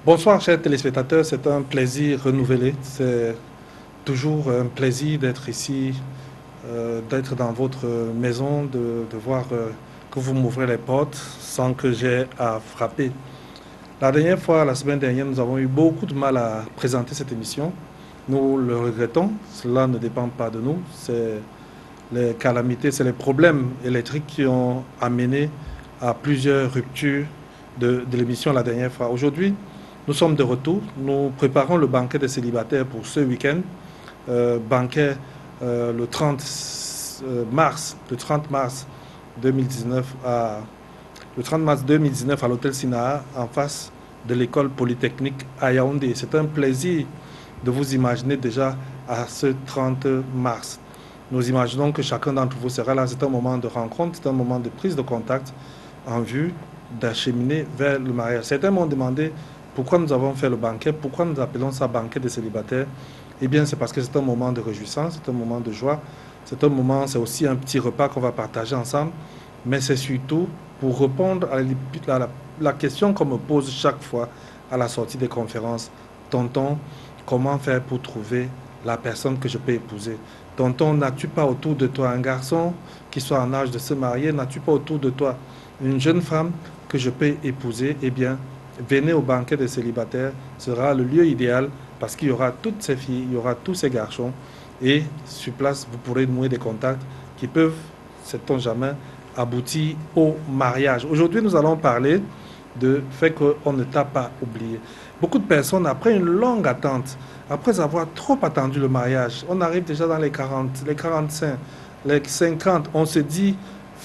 Bonsoir, chers téléspectateurs. C'est un plaisir renouvelé. C'est toujours un plaisir d'être ici, d'être dans votre maison, de voir que vous m'ouvrez les portes sans que j'ai à frapper. La dernière fois, la semaine dernière, nous avons eu beaucoup de mal à présenter cette émission. Nous le regrettons. Cela ne dépend pas de nous. C'est les calamités, c'est les problèmes électriques qui ont amené à plusieurs ruptures de l'émission la dernière fois. Aujourd'hui, nous sommes de retour. Nous préparons le banquet des célibataires pour ce week-end. Banquet le 30 le 30 mars 2019 le 30 mars 2019 à l'hôtel Sinaha en face de l'école polytechnique à Yaoundé. C'est un plaisir de vous imaginer déjà à ce 30 mars. Nous imaginons que chacun d'entre vous sera là. C'est un moment de rencontre, c'est un moment de prise de contact en vue d'acheminer vers le mariage. Certains m'ont demandé pourquoi nous avons fait le banquet, pourquoi nous appelons ça banquet des célibataires. Eh bien, c'est parce que c'est un moment de réjouissance, c'est un moment de joie, c'est un moment, c'est aussi un petit repas qu'on va partager ensemble, mais c'est surtout pour répondre à la question qu'on me pose chaque fois à la sortie des conférences. Tonton, comment faire pour trouver la personne que je peux épouser? Tonton, n'as-tu pas autour de toi un garçon qui soit en âge de se marier? N'as-tu pas autour de toi une jeune femme que je peux épouser? Eh bien, venez au banquet des célibataires, ce sera le lieu idéal parce qu'il y aura toutes ces filles, il y aura tous ces garçons et sur place, vous pourrez nouer des contacts qui peuvent, sait-on jamais, aboutir au mariage. Aujourd'hui, nous allons parler de fait qu'on ne t'a pas oublié. Beaucoup de personnes, après une longue attente, après avoir trop attendu le mariage, on arrive déjà dans les 40, les 45, les 50, on se dit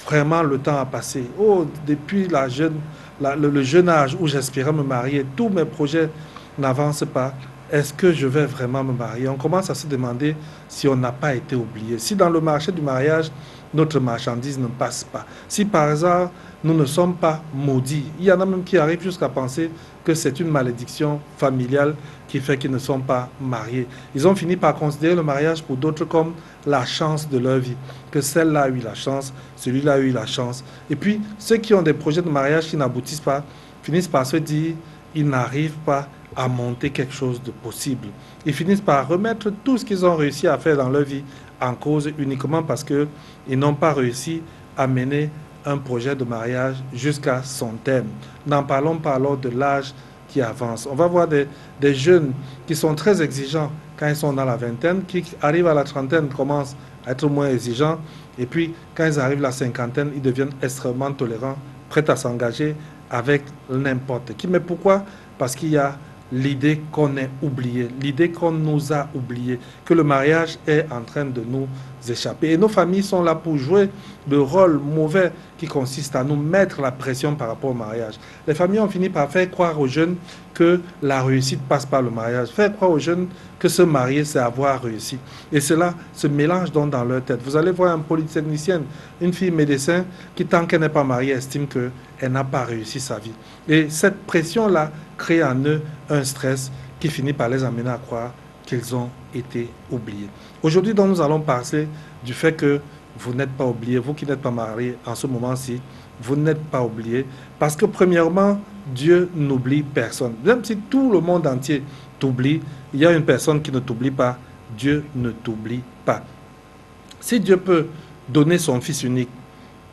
vraiment le temps a passé. Oh, depuis le jeune âge où j'espérais me marier, tous mes projets n'avancent pas. Est-ce que je vais vraiment me marier? On commence à se demander si on n'a pas été oublié. Si dans le marché du mariage, notre marchandise ne passe pas. Si par hasard, nous ne sommes pas maudits. Il y en a même qui arrivent jusqu'à penser que c'est une malédiction familiale qui fait qu'ils ne sont pas mariés. Ils ont fini par considérer le mariage pour d'autres comme la chance de leur vie. Que celle-là a eu la chance, celui-là a eu la chance. Et puis, ceux qui ont des projets de mariage qui n'aboutissent pas, finissent par se dire, ils n'arrivent pas à monter quelque chose de possible. Ils finissent par remettre tout ce qu'ils ont réussi à faire dans leur vie en cause uniquement parce qu'ils n'ont pas réussi à mener un projet de mariage jusqu'à son terme. N'en parlons pas alors de l'âge qui avance. On va voir des jeunes qui sont très exigeants quand ils sont dans la vingtaine, qui arrivent à la trentaine, commencent à être moins exigeants, et puis quand ils arrivent à la cinquantaine, ils deviennent extrêmement tolérants, prêts à s'engager avec n'importe qui. Mais pourquoi? Parce qu'il y a l'idée qu'on est oublié, l'idée qu'on nous a oublié, que le mariage est en train de nous échapper. Et nos familles sont là pour jouer le rôle mauvais qui consiste à nous mettre la pression par rapport au mariage. Les familles ont fini par faire croire aux jeunes que la réussite passe par le mariage, faire croire aux jeunes que se marier, c'est avoir réussi. Et cela se mélange donc dans leur tête. Vous allez voir un polytechnicienne, une fille médecin qui, tant qu'elle n'est pas mariée, estime qu'elle n'a pas réussi sa vie. Et cette pression-là crée en eux un stress qui finit par les amener à croire qu'ils ont été oubliés. Aujourd'hui, donc, nous allons parler du fait que vous n'êtes pas oubliés, vous qui n'êtes pas mariés en ce moment-ci, vous n'êtes pas oubliés, parce que premièrement, Dieu n'oublie personne. Même si tout le monde entier t'oublie, il y a une personne qui ne t'oublie pas, Dieu ne t'oublie pas. Si Dieu peut donner son Fils unique,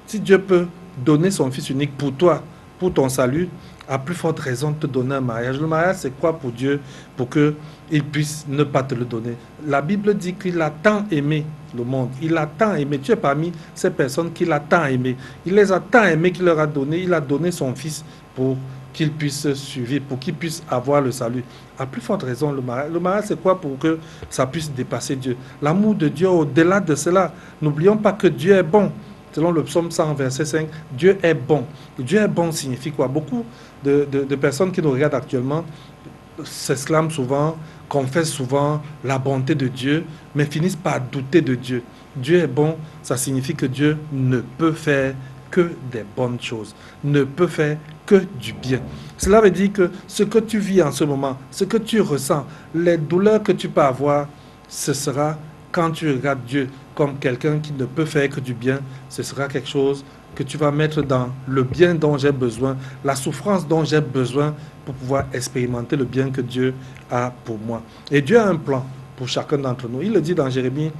si Dieu peut donner son Fils unique pour toi, pour ton salut, à plus forte raison de te donner un mariage. Le mariage, c'est quoi pour Dieu? Pour qu'il puisse ne pas te le donner. La Bible dit qu'il a tant aimé le monde. Il a tant aimé. Tu es parmi ces personnes qu'il a tant aimé. Il les a tant aimés qu'il leur a donné. Il a donné son Fils pour qu'ils puissent suivre, pour qu'ils puissent avoir le salut. À plus forte raison, le mariage. Le mariage, c'est quoi? Pour que ça puisse dépasser Dieu. L'amour de Dieu, au-delà de cela, n'oublions pas que Dieu est bon. Selon le psaume 100, verset 5, Dieu est bon. Dieu est bon signifie quoi? Beaucoup de personnes qui nous regardent actuellement s'exclament souvent, confessent souvent la bonté de Dieu, mais finissent par douter de Dieu. Dieu est bon, ça signifie que Dieu ne peut faire que des bonnes choses, ne peut faire que du bien. Cela veut dire que ce que tu vis en ce moment, ce que tu ressens, les douleurs que tu peux avoir, ce sera quand tu regardes Dieu comme quelqu'un qui ne peut faire que du bien, ce sera quelque chose que tu vas mettre dans le bien dont j'ai besoin, la souffrance dont j'ai besoin pour pouvoir expérimenter le bien que Dieu a pour moi. Et Dieu a un plan pour chacun d'entre nous. Il le dit dans Jérémie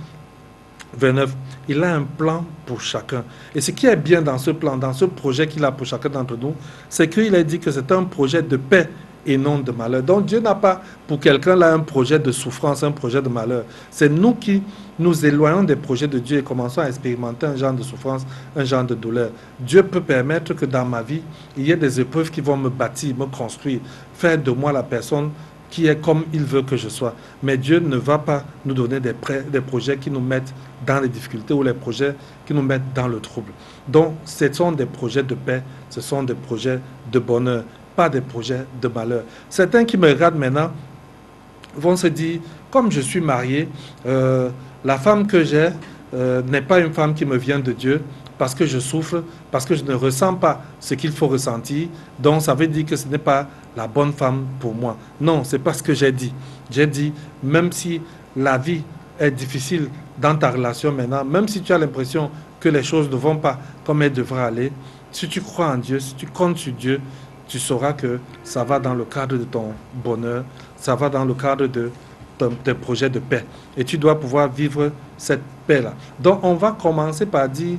29, il a un plan pour chacun. Et ce qui est bien dans ce plan, dans ce projet qu'il a pour chacun d'entre nous, c'est qu'il a dit que c'est un projet de paix et non de malheur. Donc Dieu n'a pas pour quelqu'un là un projet de souffrance, un projet de malheur. C'est nous qui nous éloignons des projets de Dieu et commençons à expérimenter un genre de souffrance, un genre de douleur. Dieu peut permettre que dans ma vie, il y ait des épreuves qui vont me bâtir, me construire, faire de moi la personne qui est comme il veut que je sois. Mais Dieu ne va pas nous donner des projets qui nous mettent dans les difficultés ou les projets qui nous mettent dans le trouble. Donc, ce sont des projets de paix, ce sont des projets de bonheur, pas des projets de malheur. Certains qui me regardent maintenant vont se dire, comme je suis marié, la femme que j'ai n'est pas une femme qui me vient de Dieu, parce que je souffre, parce que je ne ressens pas ce qu'il faut ressentir. Donc ça veut dire que ce n'est pas la bonne femme pour moi. Non, c'est pas ce que j'ai dit. J'ai dit, même si la vie est difficile dans ta relation maintenant, même si tu as l'impression que les choses ne vont pas comme elles devraient aller, si tu crois en Dieu, si tu comptes sur Dieu, tu sauras que ça va dans le cadre de ton bonheur, ça va dans le cadre de tes projets de paix. Et tu dois pouvoir vivre cette paix-là. Donc on va commencer par dire,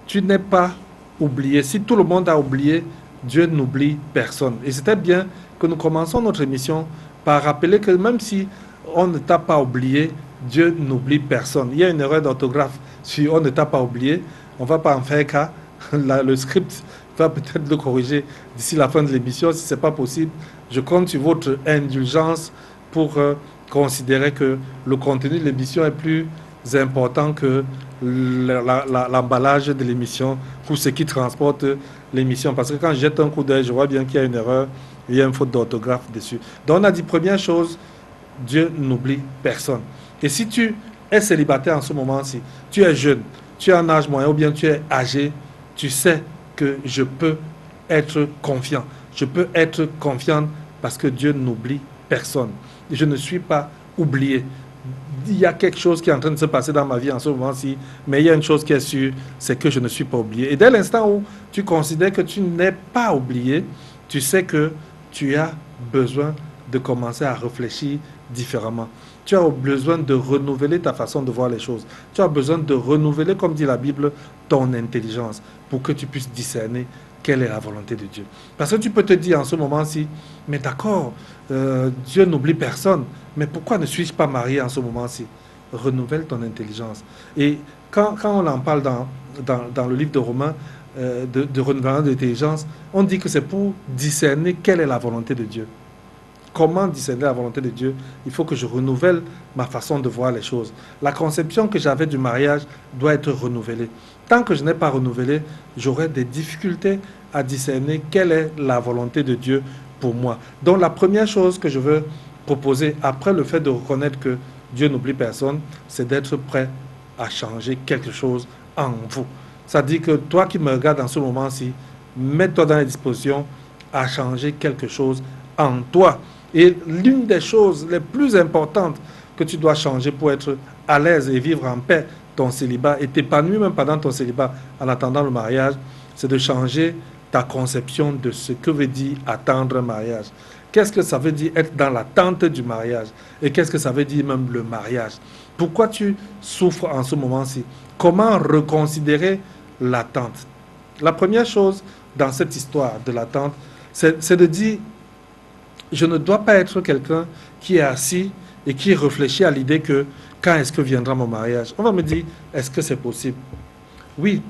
tu n'es pas oublié. Si tout le monde a oublié, Dieu n'oublie personne. Et c'était bien que nous commençons notre émission par rappeler que même si on ne t'a pas oublié, Dieu n'oublie personne. Il y a une erreur d'orthographe sur on ne t'a pas oublié. On ne va pas en faire cas. Le script va peut-être le corriger d'ici la fin de l'émission. Si ce n'est pas possible, je compte sur votre indulgence pour considérer que le contenu de l'émission est plus important que l'emballage de l'émission pour ce qui transporte l'émission. Parce que quand je jette un coup d'œil, je vois bien qu'il y a une erreur, il y a une faute d'orthographe dessus. Donc on a dit, première chose, Dieu n'oublie personne. Et si tu es célibataire en ce moment-ci, tu es jeune, tu es en âge moyen ou bien tu es âgé, tu sais que je peux être confiant. Je peux être confiant parce que Dieu n'oublie personne. Je ne suis pas oublié. Il y a quelque chose qui est en train de se passer dans ma vie en ce moment-ci, mais il y a une chose qui est sûre, c'est que je ne suis pas oublié. Et dès l'instant où tu considères que tu n'es pas oublié, tu sais que tu as besoin de commencer à réfléchir différemment. Tu as besoin de renouveler ta façon de voir les choses. Tu as besoin de renouveler, comme dit la Bible, ton intelligence pour que tu puisses discerner quelle est la volonté de Dieu. Parce que tu peux te dire en ce moment-ci, mais d'accord, Dieu n'oublie personne, mais pourquoi ne suis-je pas marié en ce moment-ci? Renouvelle ton intelligence. Et quand on en parle dans le livre de Romains, de renouvellement de l'intelligence, on dit que c'est pour discerner quelle est la volonté de Dieu. Comment discerner la volonté de Dieu? Il faut que je renouvelle ma façon de voir les choses. La conception que j'avais du mariage doit être renouvelée. Tant que je n'ai pas renouvelé, j'aurai des difficultés à discerner quelle est la volonté de Dieu pour moi. Donc la première chose que je veux proposer, après le fait de reconnaître que Dieu n'oublie personne, c'est d'être prêt à changer quelque chose en vous. Ça dit que toi qui me regardes en ce moment-ci, mets-toi dans les dispositions à changer quelque chose en toi. Et l'une des choses les plus importantes que tu dois changer pour être à l'aise et vivre en paix ton célibat et t'épanouir même pendant ton célibat en attendant le mariage, c'est de changer ta conception de ce que veut dire attendre un mariage. Qu'est-ce que ça veut dire être dans l'attente du mariage? Et qu'est-ce que ça veut dire même le mariage? Pourquoi tu souffres en ce moment-ci? Comment reconsidérer l'attente? La première chose dans cette histoire de l'attente, c'est de dire, je ne dois pas être quelqu'un qui est assis et qui réfléchit à l'idée que quand est-ce que viendra mon mariage? On va me dire, est-ce que c'est possible? Oui,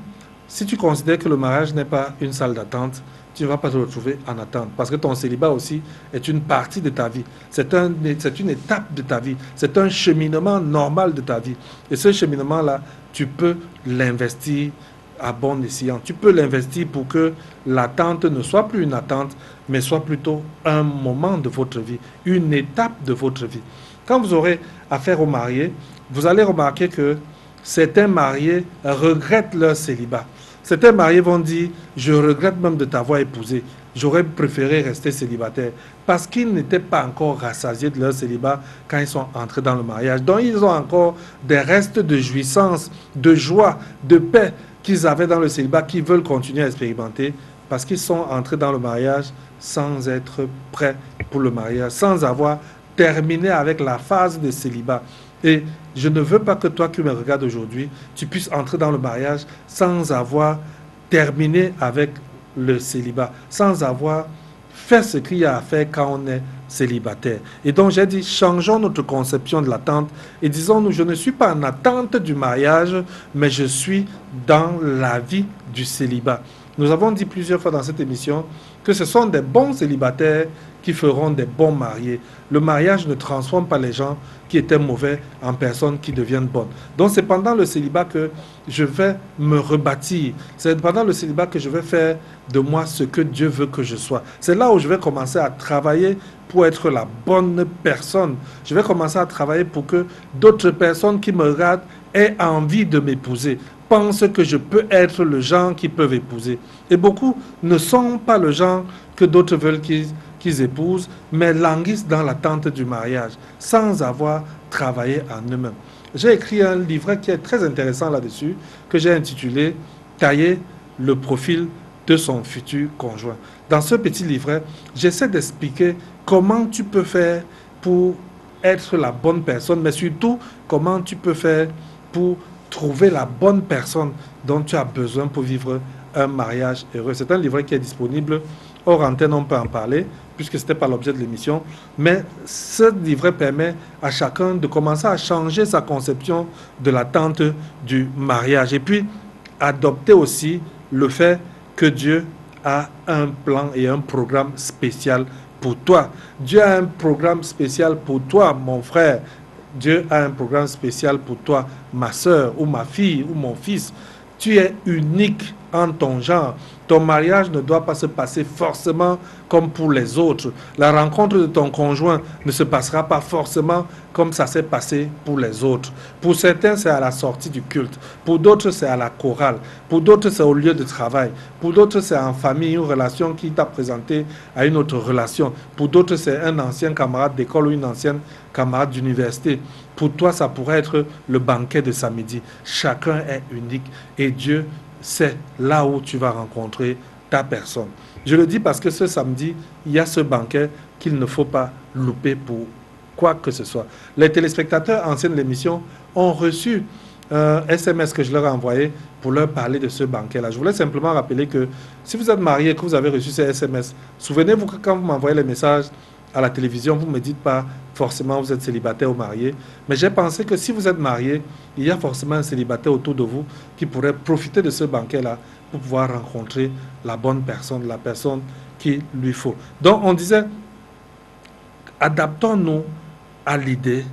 si tu considères que le mariage n'est pas une salle d'attente, tu ne vas pas te retrouver en attente. Parce que ton célibat aussi est une partie de ta vie. C'est une étape de ta vie. C'est un cheminement normal de ta vie. Et ce cheminement-là, tu peux l'investir à bon escient. Tu peux l'investir pour que l'attente ne soit plus une attente, mais soit plutôt un moment de votre vie, une étape de votre vie. Quand vous aurez affaire aux mariés, vous allez remarquer que certains mariés regrettent leur célibat. Certains mariés vont dire, je regrette même de t'avoir épousé. J'aurais préféré rester célibataire parce qu'ils n'étaient pas encore rassasiés de leur célibat quand ils sont entrés dans le mariage. Donc ils ont encore des restes de jouissance, de joie, de paix qu'ils avaient dans le célibat, qui veulent continuer à expérimenter, parce qu'ils sont entrés dans le mariage sans être prêts pour le mariage, sans avoir terminé avec la phase de célibat. Et je ne veux pas que toi qui me regardes aujourd'hui, tu puisses entrer dans le mariage sans avoir terminé avec le célibat, sans avoir fait ce qu'il y a à faire quand on est célibataire. Et donc j'ai dit, changeons notre conception de l'attente et disons-nous, je ne suis pas en attente du mariage, mais je suis dans la vie du célibat. Nous avons dit plusieurs fois dans cette émission que ce sont des bons célibataires qui feront des bons mariés. Le mariage ne transforme pas les gens qui étaient mauvais en personnes qui deviennent bonnes. Donc c'est pendant le célibat que je vais me rebâtir. C'est pendant le célibat que je vais faire de moi ce que Dieu veut que je sois. C'est là où je vais commencer à travailler pour être la bonne personne. Je vais commencer à travailler pour que d'autres personnes qui me regardent aient envie de m'épouser, pensent que je peux être le genre qu'ils peuvent épouser. Et beaucoup ne sont pas le genre que d'autres veulent qu'ils épousent, mais languissent dans l'attente du mariage, sans avoir travaillé en eux-mêmes. J'ai écrit un livret qui est très intéressant là-dessus, que j'ai intitulé « Tailler le profil de son futur conjoint ». Dans ce petit livret, j'essaie d'expliquer comment tu peux faire pour être la bonne personne, mais surtout comment tu peux faire pour trouver la bonne personne dont tu as besoin pour vivre un mariage heureux. C'est un livret qui est disponible hors antenne, on peut en parler, puisque ce n'était pas l'objet de l'émission. Mais ce livret permet à chacun de commencer à changer sa conception de l'attente du mariage. Et puis, adopter aussi le fait que Dieu a un plan et un programme spécial pour toi. Dieu a un programme spécial pour toi, mon frère. Dieu a un programme spécial pour toi, ma soeur ou ma fille ou mon fils. Tu es unique en ton genre. Ton mariage ne doit pas se passer forcément comme pour les autres. La rencontre de ton conjoint ne se passera pas forcément comme ça s'est passé pour les autres. Pour certains, c'est à la sortie du culte. Pour d'autres, c'est à la chorale. Pour d'autres, c'est au lieu de travail. Pour d'autres, c'est en famille, une relation qui t'a présenté à une autre relation. Pour d'autres, c'est un ancien camarade d'école ou une ancienne camarade d'université. Pour toi, ça pourrait être le banquet de samedi. Chacun est unique et Dieu c'est là où tu vas rencontrer ta personne. Je le dis parce que ce samedi, il y a ce banquet qu'il ne faut pas louper pour quoi que ce soit. Les téléspectateurs anciens de l'émission ont reçu un SMS que je leur ai envoyé pour leur parler de ce banquet-là. Je voulais simplement rappeler que si vous êtes marié et que vous avez reçu ces SMS, souvenez-vous que quand vous m'envoyez les messages à la télévision, vous ne me dites pas forcément vous êtes célibataire ou marié, mais j'ai pensé que si vous êtes marié, il y a forcément un célibataire autour de vous qui pourrait profiter de ce banquet-là pour pouvoir rencontrer la bonne personne, la personne qu'il lui faut. Donc on disait, adaptons-nous à l'idée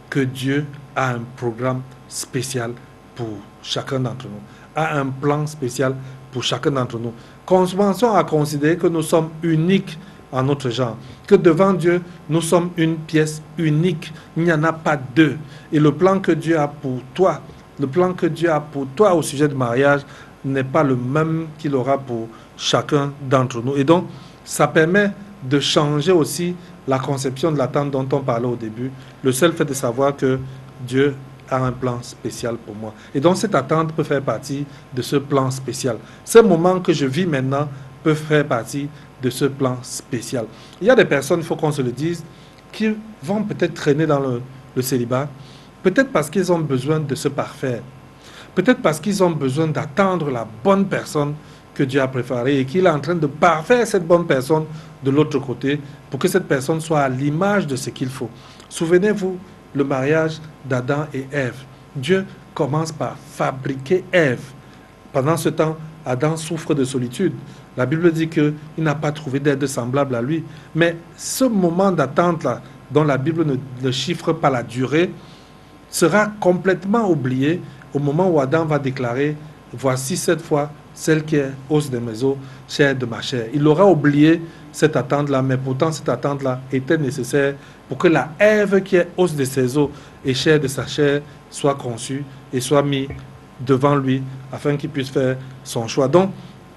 que Dieu a un programme spécial pour chacun d'entre nous, a un plan spécial pour chacun d'entre nous. Commençons à considérer que nous sommes uniques en notre genre, que devant Dieu, nous sommes une pièce unique. Il n'y en a pas deux. Et le plan que Dieu a pour toi, le plan que Dieu a pour toi au sujet du mariage n'est pas le même qu'il aura pour chacun d'entre nous. Et donc, ça permet de changer aussi la conception de l'attente dont on parlait au début. Le seul fait de savoir que Dieu a un plan spécial pour moi. Et donc, cette attente peut faire partie de ce plan spécial. Ces moments que je vis maintenant peuvent faire partie de ce plan spécial. Il y a des personnes, il faut qu'on se le dise, qui vont peut-être traîner dans le célibat, peut-être parce qu'ils ont besoin de se parfaire, peut-être parce qu'ils ont besoin d'attendre la bonne personne que Dieu a préparée et qu'il est en train de parfaire cette bonne personne de l'autre côté pour que cette personne soit à l'image de ce qu'il faut. Souvenez-vous, le mariage d'Adam et Ève. Dieu commence par fabriquer Ève. Pendant ce temps, Adam souffre de solitude. La Bible dit qu'il n'a pas trouvé d'aide semblable à lui. Mais ce moment d'attente-là, dont la Bible ne chiffre pas la durée, sera complètement oublié au moment où Adam va déclarer « Voici cette fois celle qui est os de mes os, chair de ma chair ». Il aura oublié cette attente-là, mais pourtant cette attente-là était nécessaire pour que la Ève qui est os de ses os et chair de sa chair soit conçue et soit mise devant lui afin qu'il puisse faire son choix. Donc,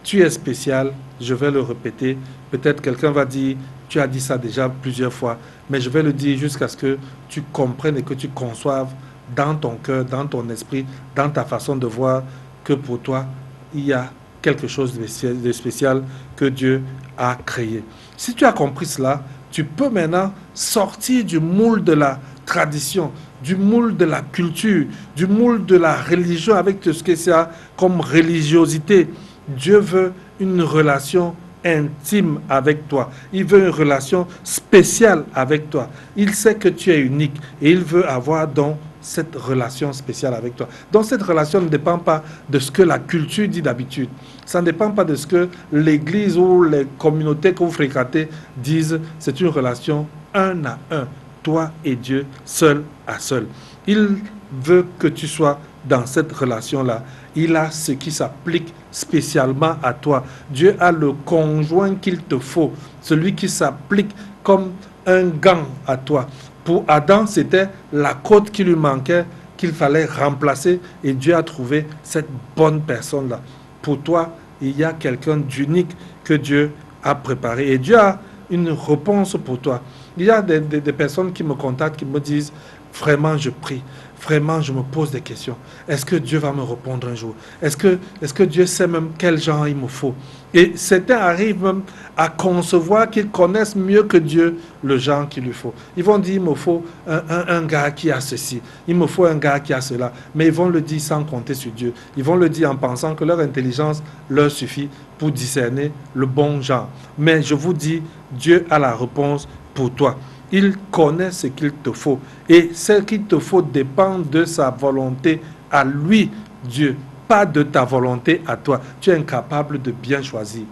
tu es spécial, je vais le répéter. Peut-être quelqu'un va dire, tu as dit ça déjà plusieurs fois, mais je vais le dire jusqu'à ce que tu comprennes et que tu conçoives dans ton cœur, dans ton esprit, dans ta façon de voir, que pour toi, il y a quelque chose de spécial que Dieu a créé. Si tu as compris cela, tu peux maintenant sortir du moule de la tradition, du moule de la culture, du moule de la religion avec tout ce que ça comme religiosité. Dieu veut une relation intime avec toi. Il veut une relation spéciale avec toi. Il sait que tu es unique et il veut avoir donc cette relation spéciale avec toi. Donc cette relation ne dépend pas de ce que la culture dit d'habitude. Ça ne dépend pas de ce que l'église ou les communautés que vous fréquentez disent. C'est une relation un à un, toi et Dieu, seul à seul. Il veut que tu sois dans cette relation-là. Il a ce qui s'applique spécialement à toi. Dieu a le conjoint qu'il te faut, celui qui s'applique comme un gant à toi. Pour Adam, c'était la côte qui lui manquait, qu'il fallait remplacer, et Dieu a trouvé cette bonne personne-là. Pour toi, il y a quelqu'un d'unique que Dieu a préparé, et Dieu a une réponse pour toi. Il y a des personnes qui me contactent, qui me disent, vraiment je prie, vraiment je me pose des questions. Est-ce que Dieu va me répondre un jour? Est-ce que Dieu sait même quel genre il me faut? Et certains arrivent même à concevoir qu'ils connaissent mieux que Dieu le genre qu'il lui faut. Ils vont dire, il me faut un gars qui a ceci, il me faut un gars qui a cela. Mais ils vont le dire sans compter sur Dieu. Ils vont le dire en pensant que leur intelligence leur suffit pour discerner le bon genre. Mais je vous dis, Dieu a la réponse pour toi. Il connaît ce qu'il te faut. Et ce qu'il te faut dépend de sa volonté à lui, Dieu, pas de ta volonté à toi. Tu es incapable de bien choisir.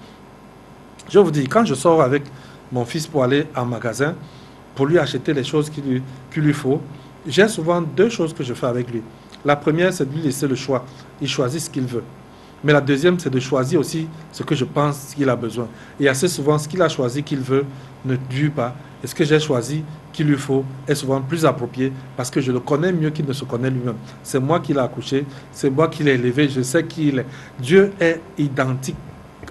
Je vous dis, quand je sors avec mon fils pour aller en magasin, pour lui acheter les choses qu'il lui faut, j'ai souvent deux choses que je fais avec lui. La première, c'est de lui laisser le choix. Il choisit ce qu'il veut. Mais la deuxième, c'est de choisir aussi ce que je pense qu'il a besoin. Et assez souvent, ce qu'il a choisi qu'il veut ne dure pas. Et ce que j'ai choisi qu'il lui faut est souvent plus approprié parce que je le connais mieux qu'il ne se connaît lui-même. C'est moi qui l'ai accouché, c'est moi qui l'ai élevé, je sais qui il est. Dieu est identique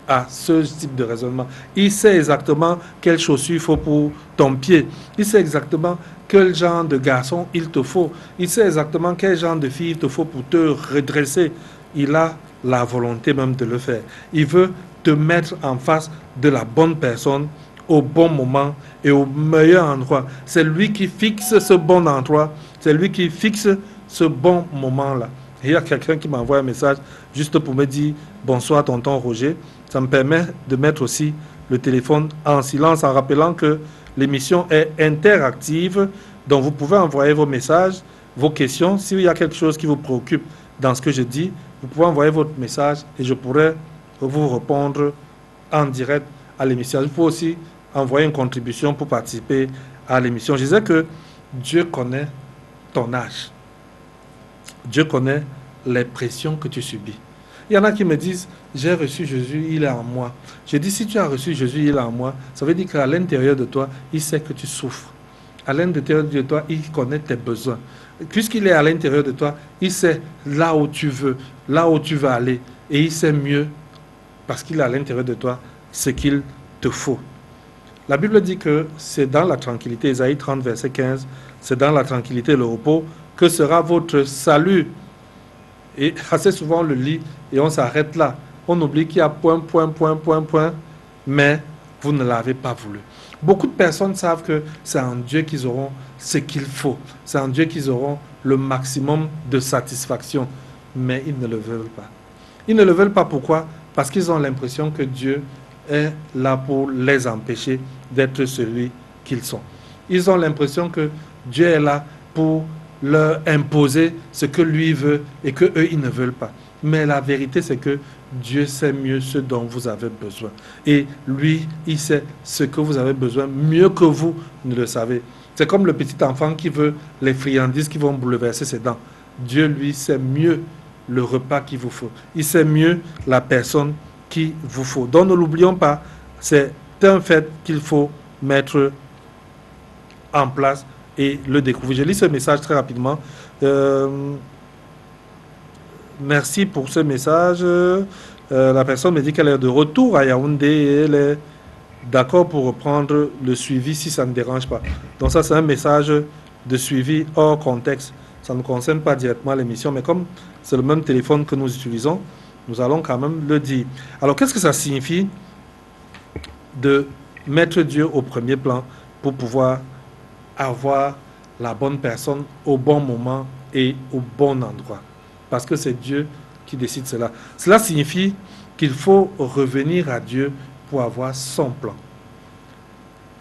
à ce type de raisonnement. Il sait exactement quelles chaussures il faut pour ton pied. Il sait exactement quel genre de garçon il te faut. Il sait exactement quel genre de fille il te faut pour te redresser. Il a la volonté même de le faire. Il veut te mettre en face de la bonne personne au bon moment et au meilleur endroit. C'est lui qui fixe ce bon endroit. C'est lui qui fixe ce bon moment-là. Il y a quelqu'un qui m'envoie un message juste pour me dire « Bonsoir, tonton Roger ». Ça me permet de mettre aussi le téléphone en silence en rappelant que l'émission est interactive. Donc, vous pouvez envoyer vos messages, vos questions. S'il y a quelque chose qui vous préoccupe dans ce que je dis, vous pouvez envoyer votre message et je pourrai vous répondre en direct à l'émission. Vous pouvez aussi envoyer une contribution pour participer à l'émission. Je disais que Dieu connaît ton âge. Dieu connaît les pressions que tu subis. Il y en a qui me disent, j'ai reçu Jésus, il est en moi. Je dis, si tu as reçu Jésus, il est en moi, ça veut dire qu'à l'intérieur de toi, il sait que tu souffres. À l'intérieur de toi, il connaît tes besoins. Puisqu'il est à l'intérieur de toi, il sait là où tu veux aller. Et il sait mieux, parce qu'il est à l'intérieur de toi, ce qu'il te faut. La Bible dit que c'est dans la tranquillité, Ésaïe 30, verset 15, c'est dans la tranquillité et le repos que sera votre salut. Et assez souvent on le lit et on s'arrête là. On oublie qu'il y a point, mais vous ne l'avez pas voulu. Beaucoup de personnes savent que c'est en Dieu qu'ils auront ce qu'il faut. C'est en Dieu qu'ils auront le maximum de satisfaction. Mais ils ne le veulent pas. Ils ne le veulent pas pourquoi? Parce qu'ils ont l'impression que Dieu est là pour les empêcher d'être celui qu'ils sont. Ils ont l'impression que Dieu est là pour leur imposer ce que lui veut et que eux ils ne veulent pas. Mais la vérité, c'est que Dieu sait mieux ce dont vous avez besoin. Et lui, il sait ce que vous avez besoin mieux que vous ne le savez. C'est comme le petit enfant qui veut les friandises qui vont bouleverser ses dents. Dieu, lui, sait mieux le repas qu'il vous faut. Il sait mieux la personne qu'il vous faut. Donc, ne l'oublions pas, c'est un fait qu'il faut mettre en place et le découvrir. Je lis ce message très rapidement. Merci pour ce message. La personne me dit qu'elle est de retour à Yaoundé et elle est d'accord pour reprendre le suivi si ça ne dérange pas. Donc ça, c'est un message de suivi hors contexte. Ça ne concerne pas directement l'émission, mais comme c'est le même téléphone que nous utilisons, Nous allons quand même le dire. Alors, qu'est-ce que ça signifie de mettre Dieu au premier plan pour pouvoir avoir la bonne personne au bon moment et au bon endroit? Parce que c'est Dieu qui décide cela. Cela signifie qu'il faut revenir à Dieu pour avoir son plan.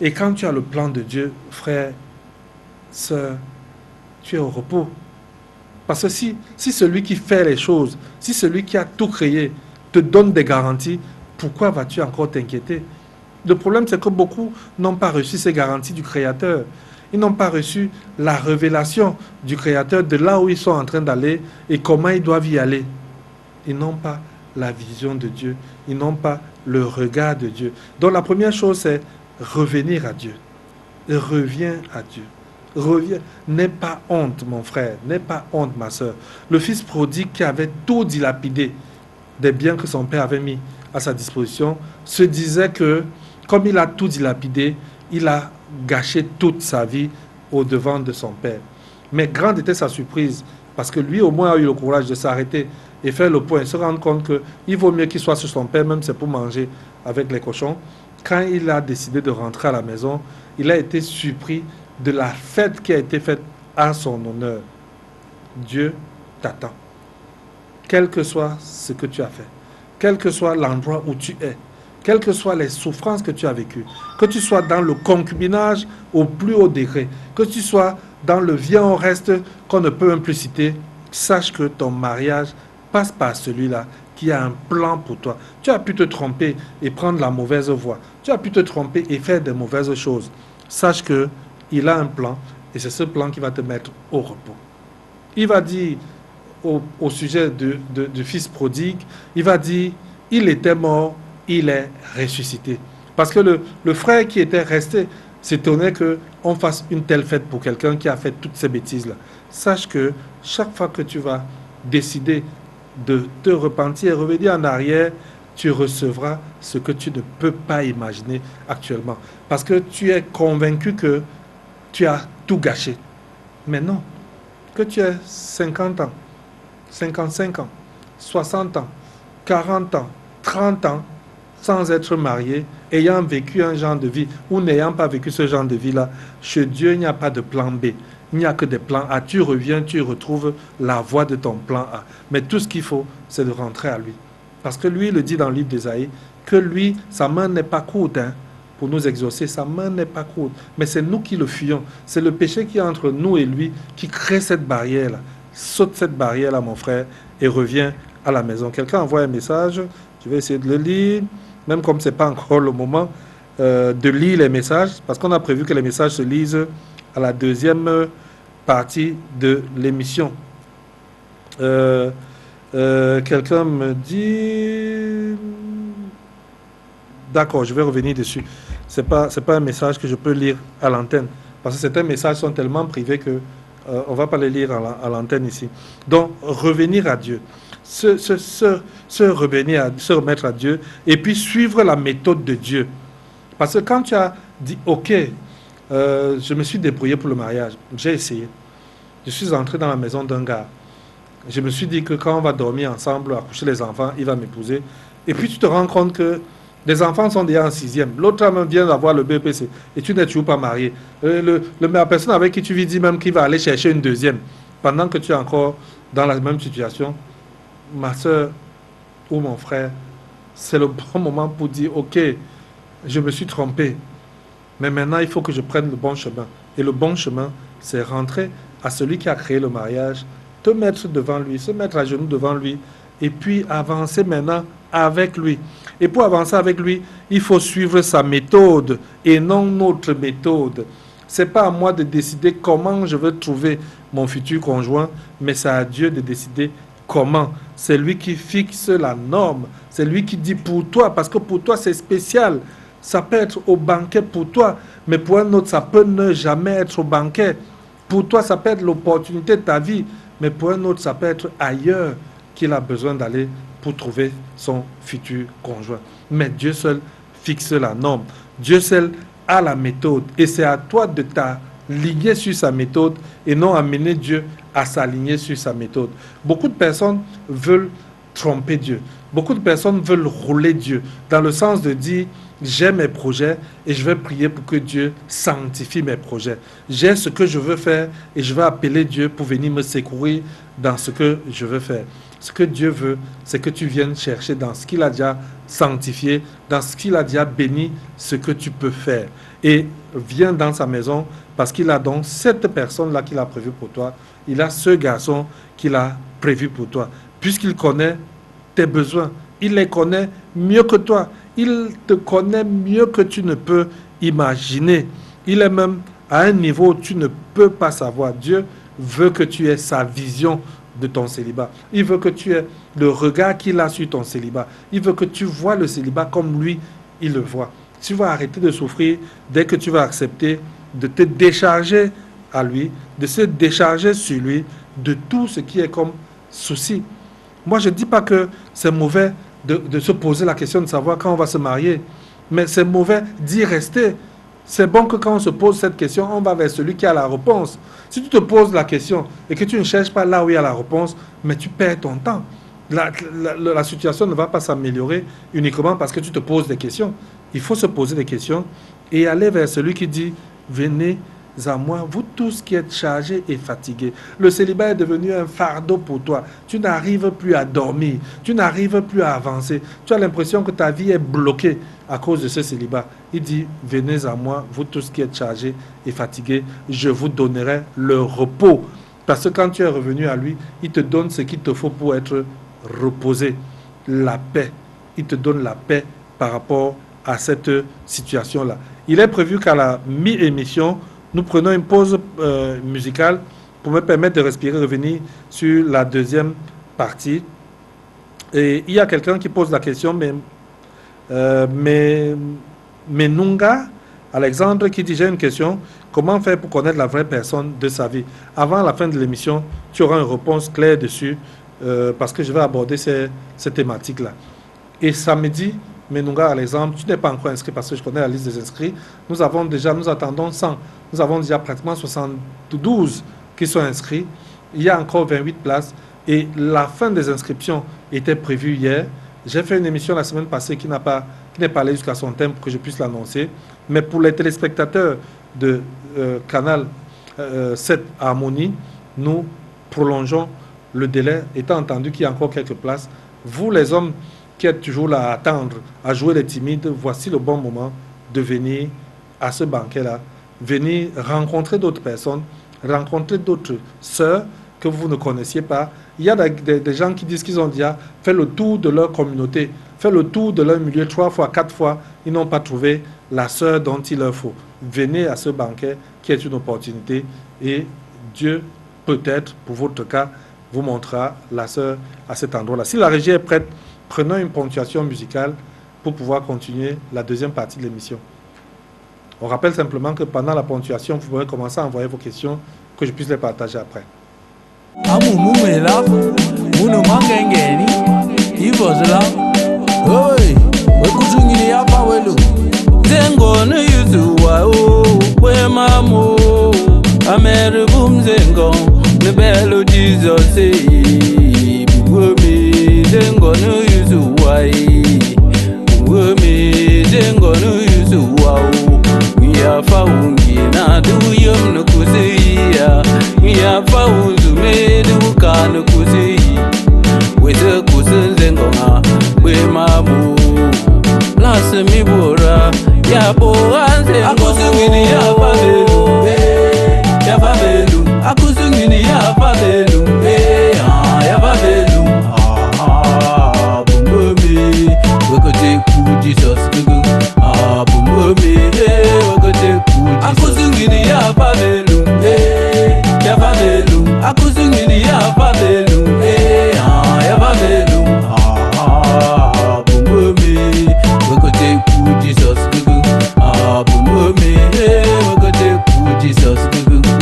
Et quand tu as le plan de Dieu, frère, sœur, tu es au repos. Parce que si celui qui fait les choses, si celui qui a tout créé te donne des garanties, pourquoi vas-tu encore t'inquiéter? Le problème, c'est que beaucoup n'ont pas reçu ces garanties du Créateur. Ils n'ont pas reçu la révélation du Créateur de là où ils sont en train d'aller et comment ils doivent y aller. Ils n'ont pas la vision de Dieu. Ils n'ont pas le regard de Dieu. Donc la première chose, c'est revenir à Dieu. Reviens à Dieu. Reviens. N'aie pas honte, mon frère. N'aie pas honte, ma soeur. Le fils prodigue qui avait tout dilapidé des biens que son père avait mis à sa disposition se disait que, comme il a tout dilapidé, il a gâché toute sa vie au devant de son père. Mais grande était sa surprise, parce que lui, au moins, a eu le courage de s'arrêter et faire le point, se rendre compte qu'il vaut mieux qu'il soit sur son père, même si c'est pour manger avec les cochons. Quand il a décidé de rentrer à la maison, il a été surpris de la fête qui a été faite en son honneur. Dieu t'attend. Quel que soit ce que tu as fait, quel que soit l'endroit où tu es, quelles que soient les souffrances que tu as vécues, que tu sois dans le concubinage au plus haut degré, que tu sois dans le viens au reste qu'on ne peut même plus citer, sache que ton mariage passe par celui-là qui a un plan pour toi. Tu as pu te tromper et prendre la mauvaise voie. Tu as pu te tromper et faire des mauvaises choses. Sache qu'il a un plan et c'est ce plan qui va te mettre au repos. Il va dire au sujet du fils prodigue, il va dire, il était mort, il est ressuscité. Parce que le frère qui était resté s'étonnait qu'on fasse une telle fête pour quelqu'un qui a fait toutes ces bêtises-là. Sache que chaque fois que tu vas décider de te repentir et revenir en arrière, tu recevras ce que tu ne peux pas imaginer actuellement. Parce que tu es convaincu que tu as tout gâché. Mais non, que tu aies 50 ans, 55 ans, 60 ans, 40 ans, 30 ans, sans être marié, ayant vécu un genre de vie ou n'ayant pas vécu ce genre de vie-là, chez Dieu, il n'y a pas de plan B. Il n'y a que des plans A. Tu reviens, tu retrouves la voie de ton plan A. Mais tout ce qu'il faut, c'est de rentrer à lui. Parce que lui, il le dit dans le livre d'Ésaïe, que lui, sa main n'est pas courte pour nous exaucer. Sa main n'est pas courte. Mais c'est nous qui le fuyons. C'est le péché qui est entre nous et lui qui crée cette barrière-là. Saute cette barrière-là, mon frère, et reviens à la maison. Quelqu'un envoie un message. Je vais essayer de le lire. Même comme ce n'est pas encore le moment de lire les messages. Parce qu'on a prévu que les messages se lisent à la deuxième partie de l'émission. Quelqu'un me dit... D'accord, je vais revenir dessus. Ce n'est pas un message que je peux lire à l'antenne. Parce que certains messages sont tellement privés que on ne va pas les lire à l'antenne ici. Donc, revenir à Dieu. Se remettre à Dieu et puis suivre la méthode de Dieu. Parce que quand tu as dit, OK, je me suis débrouillé pour le mariage, j'ai essayé. Je suis entré dans la maison d'un gars. Je me suis dit que quand on va dormir ensemble, accoucher les enfants, il va m'épouser. Et puis tu te rends compte que les enfants sont déjà en 6e. L'autre homme vient d'avoir le BPC et tu n'es toujours pas marié. La personne avec qui tu vis dit même qu'il va aller chercher une deuxième. Pendant que tu es encore dans la même situation, ma soeur ou mon frère, c'est le bon moment pour dire, OK, je me suis trompé. Mais maintenant, il faut que je prenne le bon chemin. Et le bon chemin, c'est rentrer à celui qui a créé le mariage, te mettre devant lui, se mettre à genoux devant lui, et puis avancer maintenant avec lui. Et pour avancer avec lui, il faut suivre sa méthode et non notre méthode. Ce n'est pas à moi de décider comment je veux trouver mon futur conjoint, mais c'est à Dieu de décider comment. C'est lui qui fixe la norme. C'est lui qui dit pour toi, parce que pour toi c'est spécial. Ça peut être au banquet pour toi, mais pour un autre, ça peut ne jamais être au banquet. Pour toi, ça peut être l'opportunité de ta vie, mais pour un autre, ça peut être ailleurs qu'il a besoin d'aller pour trouver son futur conjoint. Mais Dieu seul fixe la norme. Dieu seul a la méthode. Et c'est à toi de t'aligner sur sa méthode et non amener Dieu à s'aligner sur sa méthode. Beaucoup de personnes veulent tromper Dieu. Beaucoup de personnes veulent rouler Dieu, dans le sens de dire, j'ai mes projets et je vais prier pour que Dieu sanctifie mes projets. J'ai ce que je veux faire et je vais appeler Dieu pour venir me secourir dans ce que je veux faire. Ce que Dieu veut, c'est que tu viennes chercher dans ce qu'il a déjà sanctifié, dans ce qu'il a déjà béni, ce que tu peux faire. Et viens dans sa maison parce qu'il a donc cette personne-là qu'il a prévue pour toi. Il a ce garçon qu'il a prévu pour toi. Puisqu'il connaît tes besoins, il les connaît mieux que toi. Il te connaît mieux que tu ne peux imaginer. Il est même à un niveau où tu ne peux pas savoir. Dieu veut que tu aies sa vision de ton célibat. Il veut que tu aies le regard qu'il a sur ton célibat. Il veut que tu vois le célibat comme lui, il le voit. Tu vas arrêter de souffrir dès que tu vas accepter de te décharger à lui, de se décharger sur lui de tout ce qui est comme souci. Moi, je ne dis pas que c'est mauvais de se poser la question de savoir quand on va se marier, mais c'est mauvais d'y rester. C'est bon que quand on se pose cette question, on va vers celui qui a la réponse. Si tu te poses la question et que tu ne cherches pas là où il y a la réponse, mais tu perds ton temps. La situation ne va pas s'améliorer uniquement parce que tu te poses des questions. Il faut se poser des questions et aller vers celui qui dit « Venez à moi, vous tous qui êtes chargés et fatigués. » Le célibat est devenu un fardeau pour toi. Tu n'arrives plus à dormir. Tu n'arrives plus à avancer. Tu as l'impression que ta vie est bloquée à cause de ce célibat. Il dit, venez à moi, vous tous qui êtes chargés et fatigués, je vous donnerai le repos. Parce que quand tu es revenu à lui, il te donne ce qu'il te faut pour être reposé. La paix. Il te donne la paix par rapport à cette situation-là. Il est prévu qu'à la mi-émission, nous prenons une pause musicale pour me permettre de respirer, revenir sur la deuxième partie. Et il y a quelqu'un qui pose la question, mais Nunga, Alexandre, qui dit, j'ai une question, comment faire pour connaître la vraie personne de sa vie? Avant la fin de l'émission, tu auras une réponse claire dessus, parce que je vais aborder ces thématiques-là. Et samedi, Menunga, Alexandre, tu n'es pas encore inscrit parce que je connais la liste des inscrits. Nous attendons 100. Nous avons déjà pratiquement 72 qui sont inscrits. Il y a encore 28 places. Et la fin des inscriptions était prévue hier. J'ai fait une émission la semaine passée qui n'est pas allée jusqu'à son thème pour que je puisse l'annoncer. Mais pour les téléspectateurs de Canal 7 Harmonie, nous prolongeons le délai, étant entendu qu'il y a encore quelques places. Vous, les hommes qui êtes toujours là à attendre, à jouer les timides, voici le bon moment de venir à ce banquet-là, venir rencontrer d'autres personnes, rencontrer d'autres sœurs que vous ne connaissiez pas. Il y a des gens qui disent qu'ils ont déjà fait le tour de leur communauté, fait le tour de leur milieu 3 fois, 4 fois, ils n'ont pas trouvé la sœur dont il leur faut. Venez à ce banquet qui est une opportunité et Dieu, peut-être, pour votre cas, vous montrera la sœur à cet endroit-là. Si la régie est prête, prenons une ponctuation musicale pour pouvoir continuer la deuxième partie de l'émission. On rappelle simplement que pendant la ponctuation, vous pourrez commencer à envoyer vos questions, que je puisse les partager après.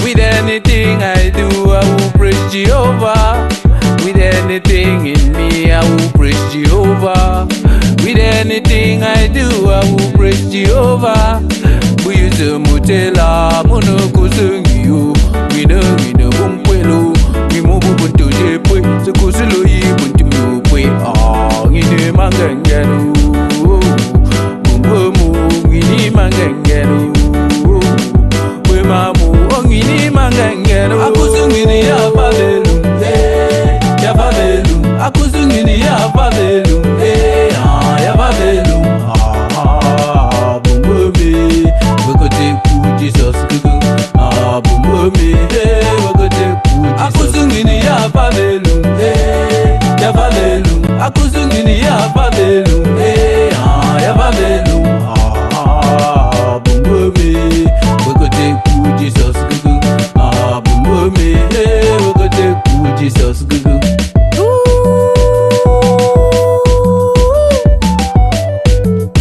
With anything I do, I will praise Jehovah. With anything in me, I will praise Jehovah. With anything I do, I will praise Jehovah. We use the mutela, monokusungiyo. We know, bumpelo. We move to the point, so go slow, you want to move. mangengero akuzungini ya valelu ya valelu akuzungini ya valelu ya valelu bumumi wekote ku Jesus gugu bumumi wekote ku akuzungini ya valelu akuzungini ya valelu ya valelu bumumi wekote ku Jesus gugu bumumi wekote ku Jesus gugu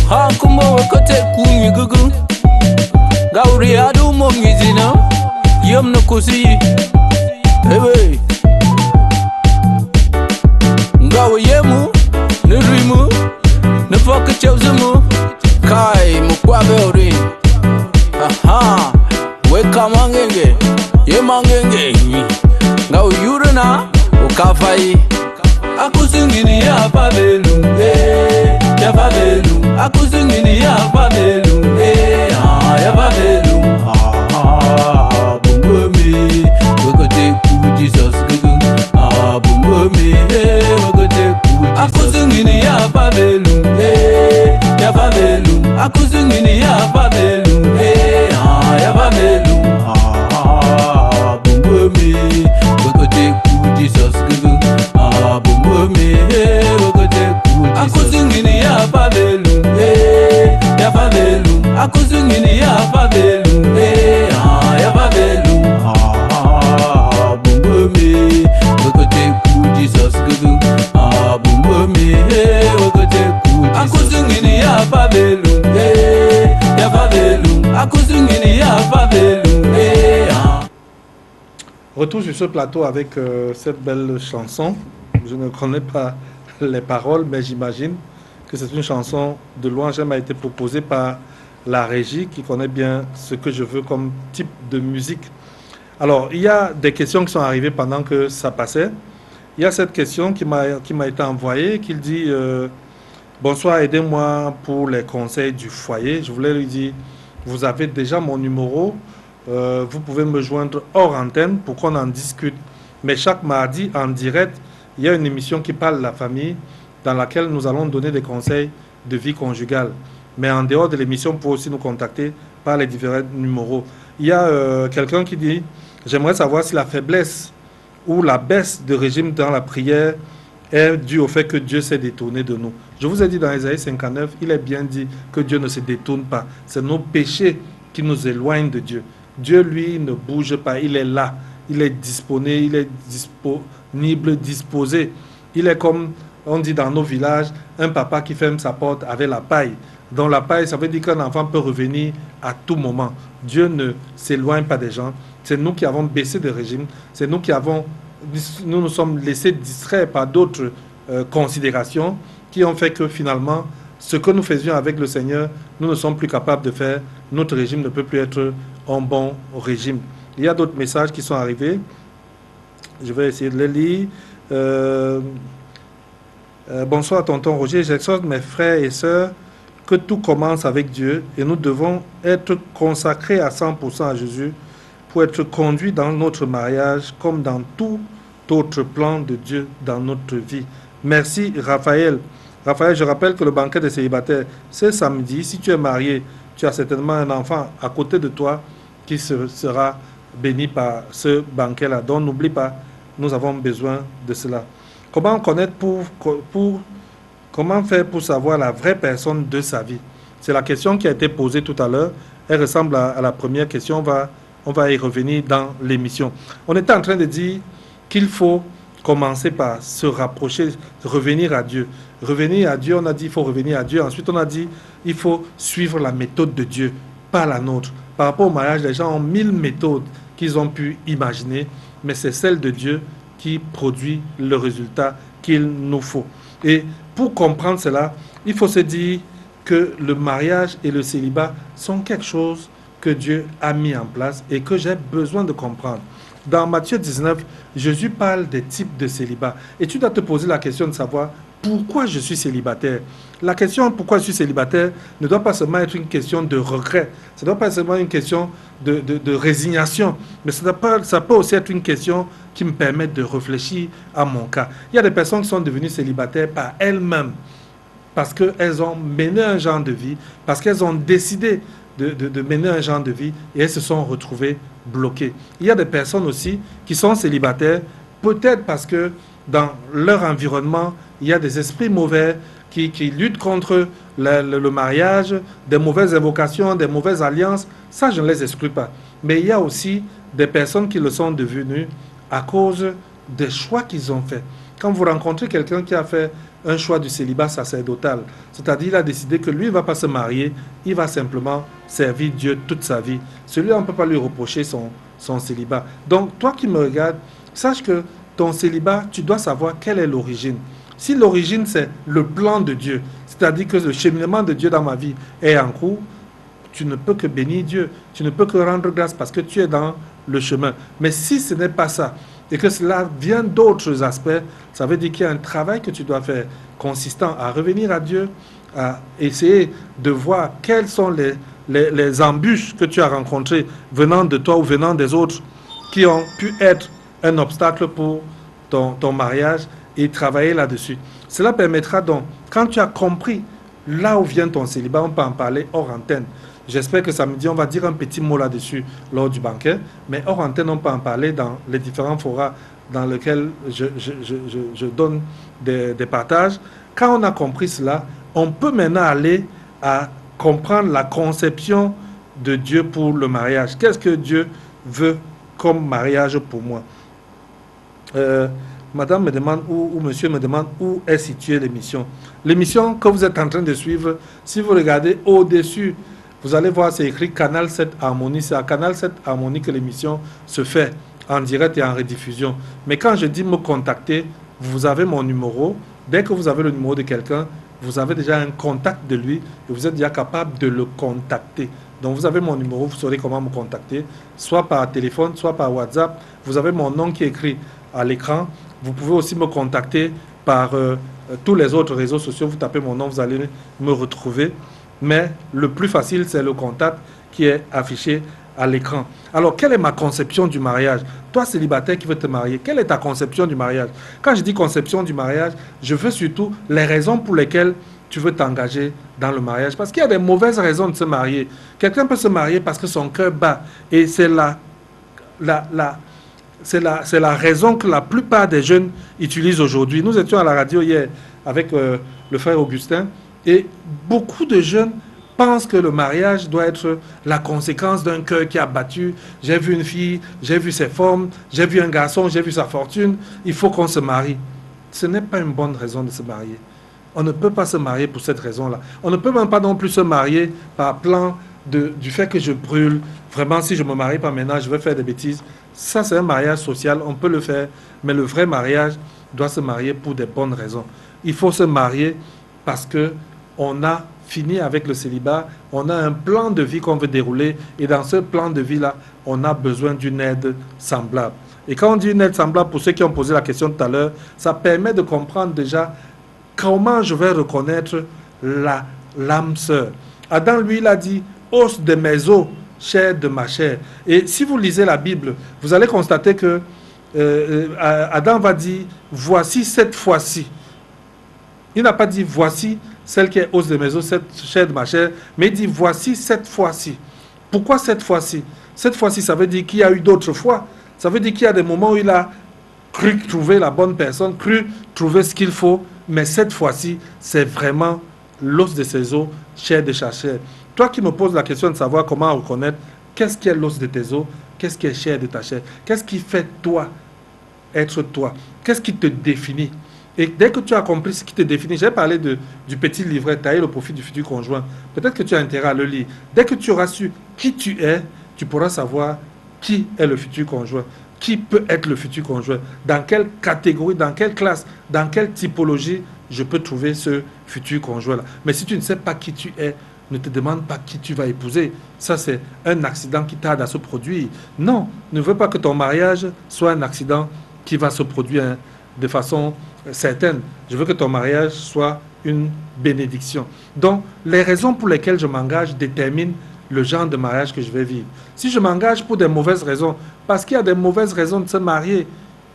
hankumo wekote ku gugu gauri adu mo mizina yom no kusi hey ngawo yemu nurimu nfoka chewzumu kai mukwabe ori aha weka mangenge ye mangenge ngawo yuruna ukafai akuzungini ya valelu ya valelu akuzungini ya valelu ya valelu bumumi wekote ku Jesus gugu bumumi wekote ku akuzungini ya valelu akuzungini ya valelu ya valelu bumumi wekote ku Jesus gugu bumumi wekote ku akuzungini ya valelu akuzungini ya valelu ya valelu bumumi wekote ku Jesus gugu bumumi wekote ku akuzungini ya valelu akuzungini ya valelu. Retour sur ce plateau avec cette belle chanson. Je ne connais pas les paroles, mais j'imagine que c'est une chanson de louange. Elle m'a été proposée par la régie qui connaît bien ce que je veux comme type de musique. Alors, il y a des questions qui sont arrivées pendant que ça passait. Il y a cette question qui m'a été envoyée, qui dit bonsoir, aidez-moi pour les conseils du foyer. Je voulais lui dire, vous avez déjà mon numéro, vous pouvez me joindre hors antenne pour qu'on en discute. Mais chaque mardi, en direct, il y a une émission qui parle de la famille, dans laquelle nous allons donner des conseils de vie conjugale. Mais en dehors de l'émission, vous pouvez aussi nous contacter par les différents numéros. Il y a quelqu'un qui dit, j'aimerais savoir si la faiblesse ou la baisse de régime dans la prière est due au fait que Dieu s'est détourné de nous. Je vous ai dit dans Isaïe 59, il est bien dit que Dieu ne se détourne pas. C'est nos péchés qui nous éloignent de Dieu. Dieu, lui, ne bouge pas. Il est là. Il est disponible, il est disponible, disposé. Il est comme, on dit dans nos villages, un papa qui ferme sa porte avec la paille. Dans la paille, ça veut dire qu'un enfant peut revenir à tout moment. Dieu ne s'éloigne pas des gens. C'est nous qui avons baissé de régime. C'est nous qui nous sommes laissés distraire par d'autres considérations qui ont fait que finalement, ce que nous faisions avec le Seigneur, nous ne sommes plus capables de faire. Notre régime ne peut plus être un bon régime. Il y a d'autres messages qui sont arrivés. Je vais essayer de les lire. Bonsoir, tonton Roger. J'exhorte mes frères et sœurs que tout commence avec Dieu et nous devons être consacrés à 100% à Jésus pour être conduits dans notre mariage comme dans tout autre plan de Dieu dans notre vie. Merci, Raphaël. Raphaël, je rappelle que le banquet des célibataires, c'est samedi. Si tu es marié, tu as certainement un enfant à côté de toi qui sera béni par ce banquet-là. Donc, n'oublie pas, nous avons besoin de cela. Comment connaître comment faire pour savoir la vraie personne de sa vie? C'est la question qui a été posée tout à l'heure. Elle ressemble à la première question. On va y revenir dans l'émission. On était en train de dire qu'il faut commencer par se rapprocher, revenir à Dieu. Revenir à Dieu, on a dit il faut revenir à Dieu. Ensuite, on a dit il faut suivre la méthode de Dieu, pas la nôtre. Par rapport au mariage, les gens ont 1000 méthodes qu'ils ont pu imaginer, mais c'est celle de Dieu qui produit le résultat qu'il nous faut. Et pour comprendre cela, il faut se dire que le mariage et le célibat sont quelque chose que Dieu a mis en place et que j'ai besoin de comprendre. Dans Matthieu 19, Jésus parle des types de célibat. Et tu dois te poser la question de savoir pourquoi je suis célibataire. La question pourquoi je suis célibataire ne doit pas seulement être une question de regret, ça ne doit pas être seulement une question de résignation, mais ça peut aussi être une question qui me permet de réfléchir à mon cas. Il y a des personnes qui sont devenues célibataires par elles-mêmes, parce qu'elles ont mené un genre de vie, parce qu'elles ont décidé de mener un genre de vie et elles se sont retrouvées bloquées. Il y a des personnes aussi qui sont célibataires, peut-être parce que dans leur environnement, il y a des esprits mauvais qui luttent contre le mariage, des mauvaises invocations, des mauvaises alliances. Ça, je ne les exclus pas. Mais il y a aussi des personnes qui le sont devenues à cause des choix qu'ils ont faits. Quand vous rencontrez quelqu'un qui a fait un choix du célibat sacerdotal, c'est-à-dire il a décidé que lui ne va pas se marier, il va simplement servir Dieu toute sa vie. Celui-là, on ne peut pas lui reprocher son célibat. Donc, toi qui me regardes, sache que ton célibat, tu dois savoir quelle est l'origine. Si l'origine, c'est le plan de Dieu, c'est-à-dire que le cheminement de Dieu dans ma vie est en cours, tu ne peux que bénir Dieu, tu ne peux que rendre grâce parce que tu es dans le chemin. Mais si ce n'est pas ça, et que cela vient d'autres aspects, ça veut dire qu'il y a un travail que tu dois faire consistant à revenir à Dieu, à essayer de voir quelles sont les embûches que tu as rencontrées venant de toi ou venant des autres qui ont pu être un obstacle pour ton mariage et travailler là-dessus. Cela permettra donc, quand tu as compris là où vient ton célibat, on peut en parler hors antenne. J'espère que samedi, on va dire un petit mot là-dessus lors du banquet, mais hors antenne, on peut en parler dans les différents forats dans lesquels je donne des partages. Quand on a compris cela, on peut maintenant aller à comprendre la conception de Dieu pour le mariage. Qu'est-ce que Dieu veut comme mariage pour moi? Madame me demande ou monsieur me demande où est située l'émission. L'émission que vous êtes en train de suivre, si vous regardez au-dessus, vous allez voir, c'est écrit Canal 7 Harmonie. C'est à Canal 7 Harmonie que l'émission se fait en direct et en rediffusion. Mais quand je dis me contacter, vous avez mon numéro. Dès que vous avez le numéro de quelqu'un, vous avez déjà un contact de lui et vous êtes déjà capable de le contacter. Donc vous avez mon numéro, vous saurez comment me contacter, soit par téléphone, soit par WhatsApp. Vous avez mon nom qui est écrit à l'écran. Vous pouvez aussi me contacter par tous les autres réseaux sociaux. Vous tapez mon nom, vous allez me retrouver. Mais le plus facile, c'est le contact qui est affiché à l'écran. Alors, quelle est ma conception du mariage? Toi, célibataire qui veux te marier, quelle est ta conception du mariage? Quand je dis conception du mariage, je veux surtout les raisons pour lesquelles tu veux t'engager dans le mariage. Parce qu'il y a des mauvaises raisons de se marier. Quelqu'un peut se marier parce que son cœur bat. Et c'est c'est la raison que la plupart des jeunes utilisent aujourd'hui. Nous étions à la radio hier avec le frère Augustin et beaucoup de jeunes pensent que le mariage doit être la conséquence d'un cœur qui a battu. J'ai vu une fille, j'ai vu ses formes, j'ai vu un garçon, j'ai vu sa fortune, il faut qu'on se marie. Ce n'est pas une bonne raison de se marier. On ne peut pas se marier pour cette raison-là. On ne peut même pas non plus se marier par plan du fait que je brûle. Vraiment, si je me marie pas maintenant, je vais faire des bêtises. Ça, c'est un mariage social, on peut le faire. Mais le vrai mariage doit se marier pour des bonnes raisons. Il faut se marier parce qu'on a fini avec le célibat, on a un plan de vie qu'on veut dérouler et dans ce plan de vie-là, on a besoin d'une aide semblable. Et quand on dit une aide semblable, pour ceux qui ont posé la question tout à l'heure, ça permet de comprendre déjà comment je vais reconnaître l'âme sœur. Adam, lui, il a dit « os de mes os, chair de ma chair ». Et si vous lisez la Bible, vous allez constater que Adam va dire « voici cette fois-ci ». Il n'a pas dit « voici celle qui est os de mes os, cette chair de ma chair », mais il dit « voici cette fois-ci ». Pourquoi cette fois-ci? Cette fois-ci, ça veut dire qu'il y a eu d'autres fois. Ça veut dire qu'il y a des moments où il a cru trouver la bonne personne, cru trouver ce qu'il faut, mais cette fois-ci, c'est vraiment l'os de ses os, chair de sa chair. Toi qui me poses la question de savoir comment reconnaître qu'est-ce qui est l'os de tes os, qu'est-ce qui est chair de ta chair, qu'est-ce qui fait toi être toi, qu'est-ce qui te définit. Et dès que tu as compris ce qui te définit, j'ai parlé du petit livret Tailler le profit du futur conjoint. Peut-être que tu as intérêt à le lire. Dès que tu auras su qui tu es, tu pourras savoir qui est le futur conjoint, qui peut être le futur conjoint, dans quelle catégorie, dans quelle classe, dans quelle typologie je peux trouver ce futur conjoint-là. Mais si tu ne sais pas qui tu es, ne te demande pas qui tu vas épouser. Ça, c'est un accident qui tarde à se produire. Non, ne veux pas que ton mariage soit un accident qui va se produire de façon certaine. Je veux que ton mariage soit une bénédiction. Donc, les raisons pour lesquelles je m'engage déterminent le genre de mariage que je vais vivre. Si je m'engage pour des mauvaises raisons, parce qu'il y a des mauvaises raisons de se marier,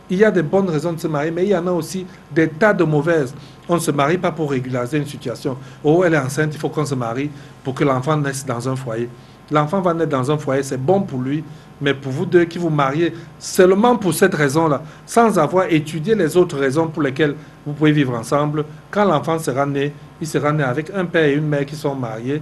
il y a des bonnes raisons de se marier, mais il y en a aussi des tas de mauvaises. On ne se marie pas pour régulariser une situation. Oh, elle est enceinte, il faut qu'on se marie pour que l'enfant naisse dans un foyer. L'enfant va naître dans un foyer, c'est bon pour lui, mais pour vous deux qui vous mariez, seulement pour cette raison-là, sans avoir étudié les autres raisons pour lesquelles vous pouvez vivre ensemble, quand l'enfant sera né, il sera né avec un père et une mère qui sont mariés.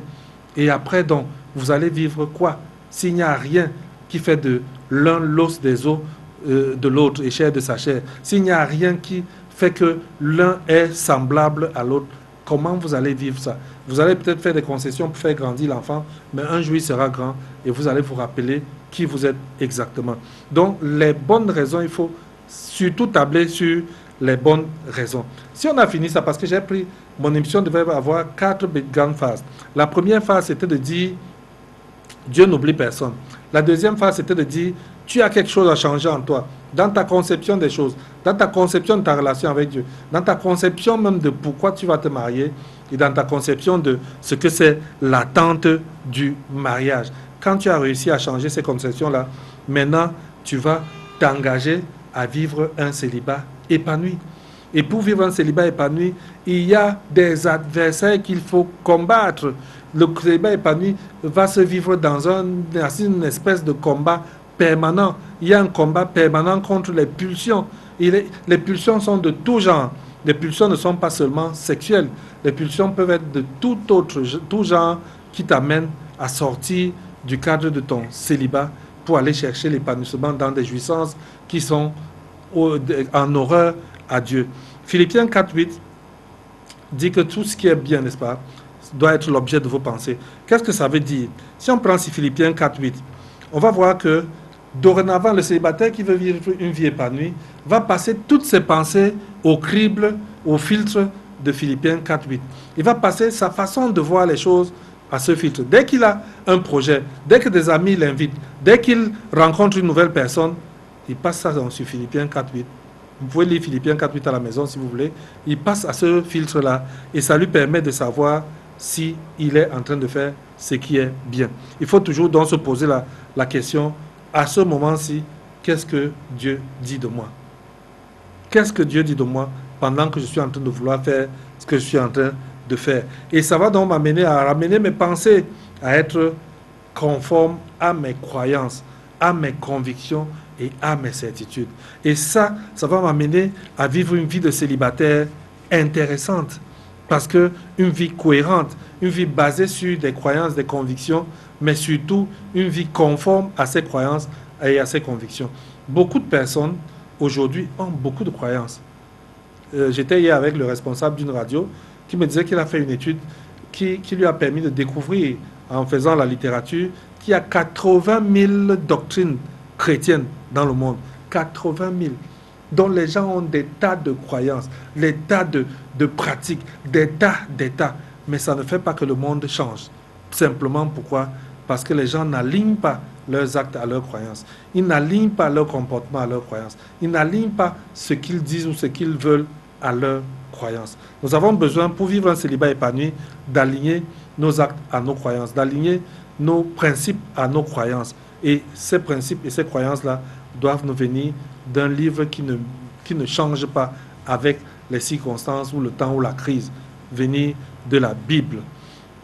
Et après, donc, vous allez vivre quoi? S'il n'y a rien qui fait de l'un l'os des os de l'autre et chair de sa chair, s'il n'y a rien qui fait que l'un est semblable à l'autre, comment vous allez vivre ça? Vous allez peut-être faire des concessions pour faire grandir l'enfant, mais un jour il sera grand et vous allez vous rappeler qui vous êtes exactement. Donc, les bonnes raisons, il faut surtout tabler sur les bonnes raisons. Si on a fini ça, parce que j'ai pris, mon émission devait avoir 4 grandes phases. La première phase, c'était de dire, Dieu n'oublie personne. La deuxième phase, c'était de dire, tu as quelque chose à changer en toi, dans ta conception des choses, dans ta conception de ta relation avec Dieu, dans ta conception même de pourquoi tu vas te marier et dans ta conception de ce que c'est l'attente du mariage. Quand tu as réussi à changer ces conceptions-là, maintenant, tu vas t'engager à vivre un célibat épanoui. Et pour vivre un célibat épanoui, il y a des adversaires qu'il faut combattre. Le célibat épanoui va se vivre dans une espèce de combat permanent. Il y a un combat permanent contre les pulsions. Les pulsions sont de tout genre. Les pulsions ne sont pas seulement sexuelles. Les pulsions peuvent être de tout genre qui t'amènent à sortir du cadre de ton célibat pour aller chercher l'épanouissement dans des jouissances qui sont en horreur à Dieu. Philippiens 4.8 dit que tout ce qui est bien, n'est-ce pas, doit être l'objet de vos pensées. Qu'est-ce que ça veut dire? Si on prend Philippiens 4.8, on va voir que dorénavant, le célibataire qui veut vivre une vie épanouie va passer toutes ses pensées au crible, au filtre de Philippiens 4.8. Il va passer sa façon de voir les choses à ce filtre. Dès qu'il a un projet, dès que des amis l'invitent, dès qu'il rencontre une nouvelle personne, il passe ça sur Philippiens 4.8. Vous pouvez lire Philippiens 4.8 à la maison si vous voulez. Il passe à ce filtre-là et ça lui permet de savoir si il est en train de faire ce qui est bien. Il faut toujours donc se poser la question, à ce moment-ci, qu'est-ce que Dieu dit de moi? Qu'est-ce que Dieu dit de moi pendant que je suis en train de vouloir faire ce que je suis en train de faire? Et ça va donc m'amener à ramener mes pensées, à être conforme à mes croyances, à mes convictions et à mes certitudes. Et ça va m'amener à vivre une vie de célibataire intéressante. Parce que une vie cohérente, une vie basée sur des croyances, des convictions, mais surtout une vie conforme à ses croyances et à ses convictions. Beaucoup de personnes aujourd'hui ont beaucoup de croyances. J'étais hier avec le responsable d'une radio qui me disait qu'il a fait une étude qui lui a permis de découvrir, en faisant la littérature, qu'il y a 80 000 doctrines chrétiennes dans le monde. 80 000. Dont les gens ont des tas de croyances, des tas de pratiques, des tas. Mais ça ne fait pas que le monde change. Simplement pourquoi? Parce que les gens n'alignent pas leurs actes à leurs croyances. Ils n'alignent pas leur comportement à leurs croyances. Ils n'alignent pas ce qu'ils disent ou ce qu'ils veulent à leurs croyances. Nous avons besoin, pour vivre un célibat épanoui, d'aligner nos actes à nos croyances, d'aligner nos principes à nos croyances. Et ces principes et ces croyances-là doivent nous venir d'un livre qui ne change pas avec les circonstances ou le temps ou la crise, venir de la Bible.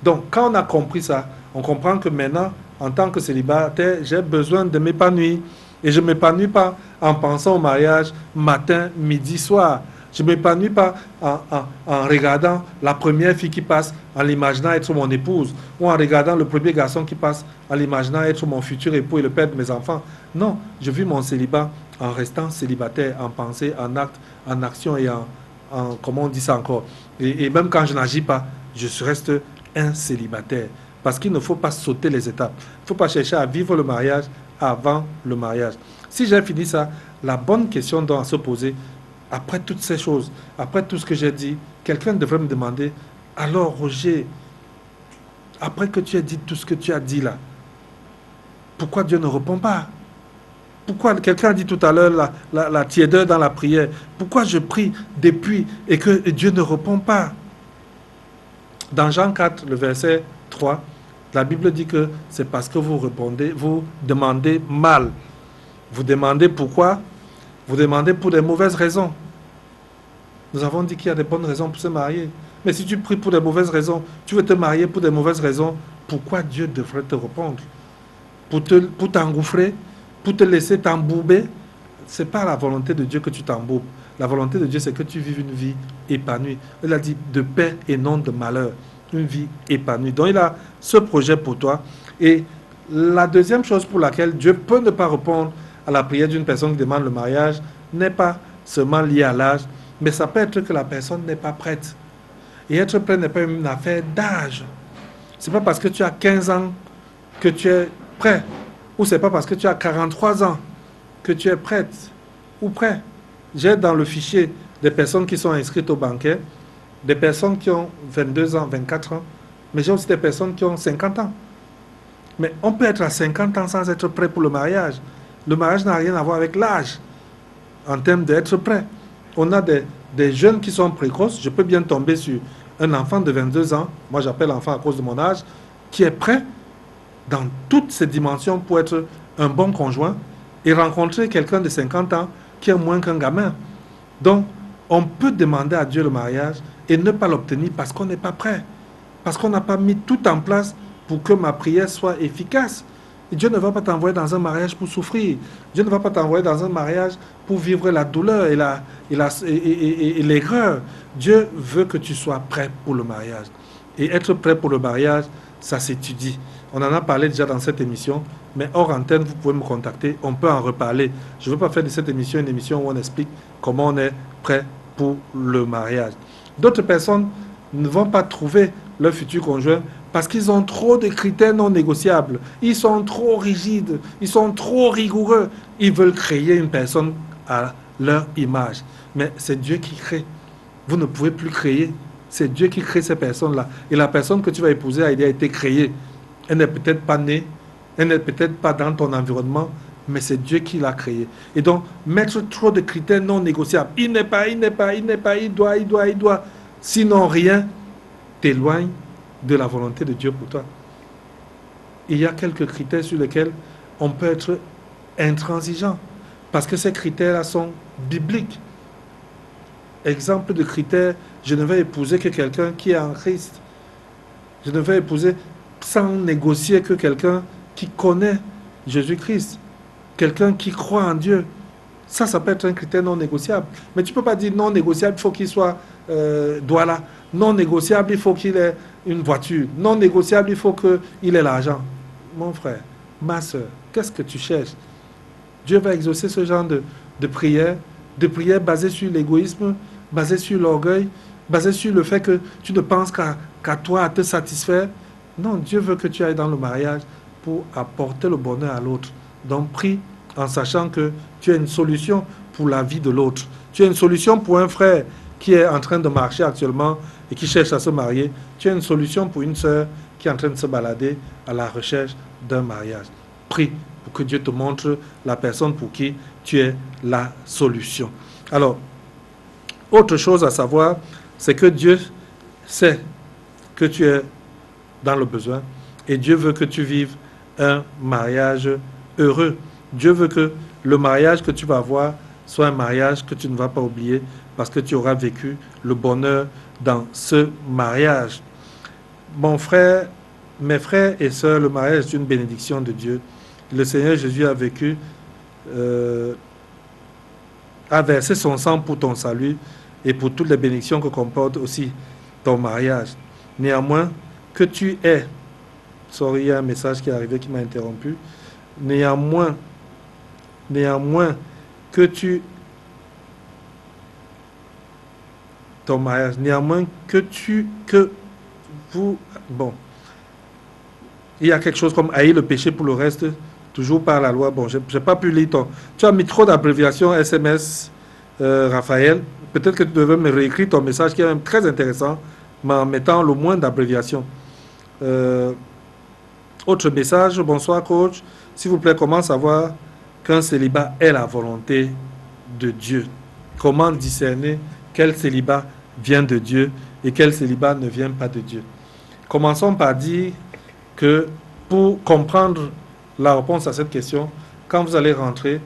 Donc, quand on a compris ça, on comprend que maintenant, en tant que célibataire, j'ai besoin de m'épanouir. Et je ne m'épanouis pas en pensant au mariage matin, midi, soir. Je ne m'épanouis pas en regardant la première fille qui passe, en l'imaginant être mon épouse, ou en regardant le premier garçon qui passe, en l'imaginant être mon futur époux et le père de mes enfants. Non, je vis mon célibat en restant célibataire, en pensée, en acte, en action et en comment on dit ça encore. Et même quand je n'agis pas, je reste un célibataire. Parce qu'il ne faut pas sauter les étapes. Il ne faut pas chercher à vivre le mariage avant le mariage. Si j'ai fini ça, la bonne question doit se poser, après toutes ces choses, après tout ce que j'ai dit, quelqu'un devrait me demander, alors Roger, après que tu aies dit tout ce que tu as dit là, pourquoi Dieu ne répond pas? Pourquoi, quelqu'un a dit tout à l'heure, la tiédeur dans la prière. Pourquoi je prie depuis et que Dieu ne répond pas? Dans Jean 4, le verset 3, la Bible dit que c'est parce que vous répondez, vous demandez mal. Vous demandez pourquoi? Vous demandez pour des mauvaises raisons. Nous avons dit qu'il y a des bonnes raisons pour se marier. Mais si tu pries pour des mauvaises raisons, tu veux te marier pour des mauvaises raisons, pourquoi Dieu devrait te répondre? Pour t'engouffrer, pour te laisser t'embouber? Ce n'est pas la volonté de Dieu que tu t'emboubes. La volonté de Dieu, c'est que tu vives une vie épanouie. Il a dit de paix et non de malheur. Une vie épanouie. Donc il a ce projet pour toi. Et la deuxième chose pour laquelle Dieu peut ne pas répondre à la prière d'une personne qui demande le mariage n'est pas seulement lié à l'âge, mais ça peut être que la personne n'est pas prête. Et être prêt n'est pas une affaire d'âge. Ce n'est pas parce que tu as 15 ans que tu es prêt. Ou ce n'est pas parce que tu as 43 ans que tu es prête ou prêt. J'ai dans le fichier des personnes qui sont inscrites au banquet, des personnes qui ont 22 ans, 24 ans, mais j'ai aussi des personnes qui ont 50 ans. Mais on peut être à 50 ans sans être prêt pour le mariage. Le mariage n'a rien à voir avec l'âge en termes d'être prêt. On a des jeunes qui sont précoces. Je peux bien tomber sur un enfant de 22 ans, moi j'appelle enfant à cause de mon âge, qui est prêt dans toutes ses dimensions pour être un bon conjoint et rencontrer quelqu'un de 50 ans qui est moins qu'un gamin. Donc, on peut demander à Dieu le mariage et ne pas l'obtenir parce qu'on n'est pas prêt, parce qu'on n'a pas mis tout en place pour que ma prière soit efficace. Et Dieu ne va pas t'envoyer dans un mariage pour souffrir. Dieu ne va pas t'envoyer dans un mariage pour vivre la douleur et l'erreur. Dieu veut que tu sois prêt pour le mariage. Et être prêt pour le mariage, ça s'étudie. On en a parlé déjà dans cette émission, mais hors antenne, vous pouvez me contacter, on peut en reparler. Je ne veux pas faire de cette émission une émission où on explique comment on est prêt pour le mariage. D'autres personnes ne vont pas trouver leur futur conjoint parce qu'ils ont trop de critères non négociables. Ils sont trop rigides, ils sont trop rigoureux. Ils veulent créer une personne à leur image. Mais c'est Dieu qui crée. Vous ne pouvez plus créer. C'est Dieu qui crée ces personnes-là. Et la personne que tu vas épouser a été créée. Elle n'est peut-être pas née, elle n'est peut-être pas dans ton environnement, mais c'est Dieu qui l'a créée. Et donc, mettre trop de critères non négociables. Il n'est pas, il doit. Sinon, rien t'éloigne de la volonté de Dieu pour toi. Il y a quelques critères sur lesquels on peut être intransigeant, parce que ces critères-là sont bibliques. Exemple de critères, je ne vais épouser que quelqu'un qui est en Christ. Je ne vais épouser sans négocier que quelqu'un qui connaît Jésus-Christ, quelqu'un qui croit en Dieu. Ça peut être un critère non négociable. Mais tu ne peux pas dire non négociable, il faut qu'il soit douala. Non négociable, il faut qu'il ait une voiture. Non négociable, il faut qu'il ait l'argent. Mon frère, ma soeur, qu'est-ce que tu cherches? Dieu va exaucer ce genre de prière basée sur l'égoïsme, basée sur l'orgueil, basée sur le fait que tu ne penses qu'à toi, à te satisfaire. Non, Dieu veut que tu ailles dans le mariage pour apporter le bonheur à l'autre. Donc prie en sachant que tu as une solution pour la vie de l'autre. Tu as une solution pour un frère qui est en train de marcher actuellement et qui cherche à se marier. Tu as une solution pour une sœur qui est en train de se balader à la recherche d'un mariage. Prie pour que Dieu te montre la personne pour qui tu es la solution. Alors, autre chose à savoir, c'est que Dieu sait que tu es dans le besoin et Dieu veut que tu vives un mariage heureux. Dieu veut que le mariage que tu vas avoir soit un mariage que tu ne vas pas oublier parce que tu auras vécu le bonheur dans ce mariage. Mon frère, mes frères et sœurs, le mariage est une bénédiction de Dieu. Le Seigneur Jésus a vécu, a versé son sang pour ton salut et pour toutes les bénédictions que comporte aussi ton mariage. Néanmoins, que tu es, sorry, il y a un message qui est arrivé qui m'a interrompu, néanmoins que tu, ton mariage, néanmoins que vous, bon, il y a quelque chose comme haïr le péché pour le reste, toujours par la loi. Bon, je n'ai pas pu lire ton, tu as mis trop d'abréviations SMS, Raphaël, peut-être que tu devais me réécrire ton message qui est même très intéressant, mais en mettant le moins d'abréviations. Autre message, bonsoir coach, s'il vous plaît, comment savoir qu'un célibat est la volonté de Dieu. Comment discerner quel célibat vient de Dieu et quel célibat ne vient pas de Dieu? Commençons par dire que pour comprendre la réponse à cette question, quand vous allez rentrer,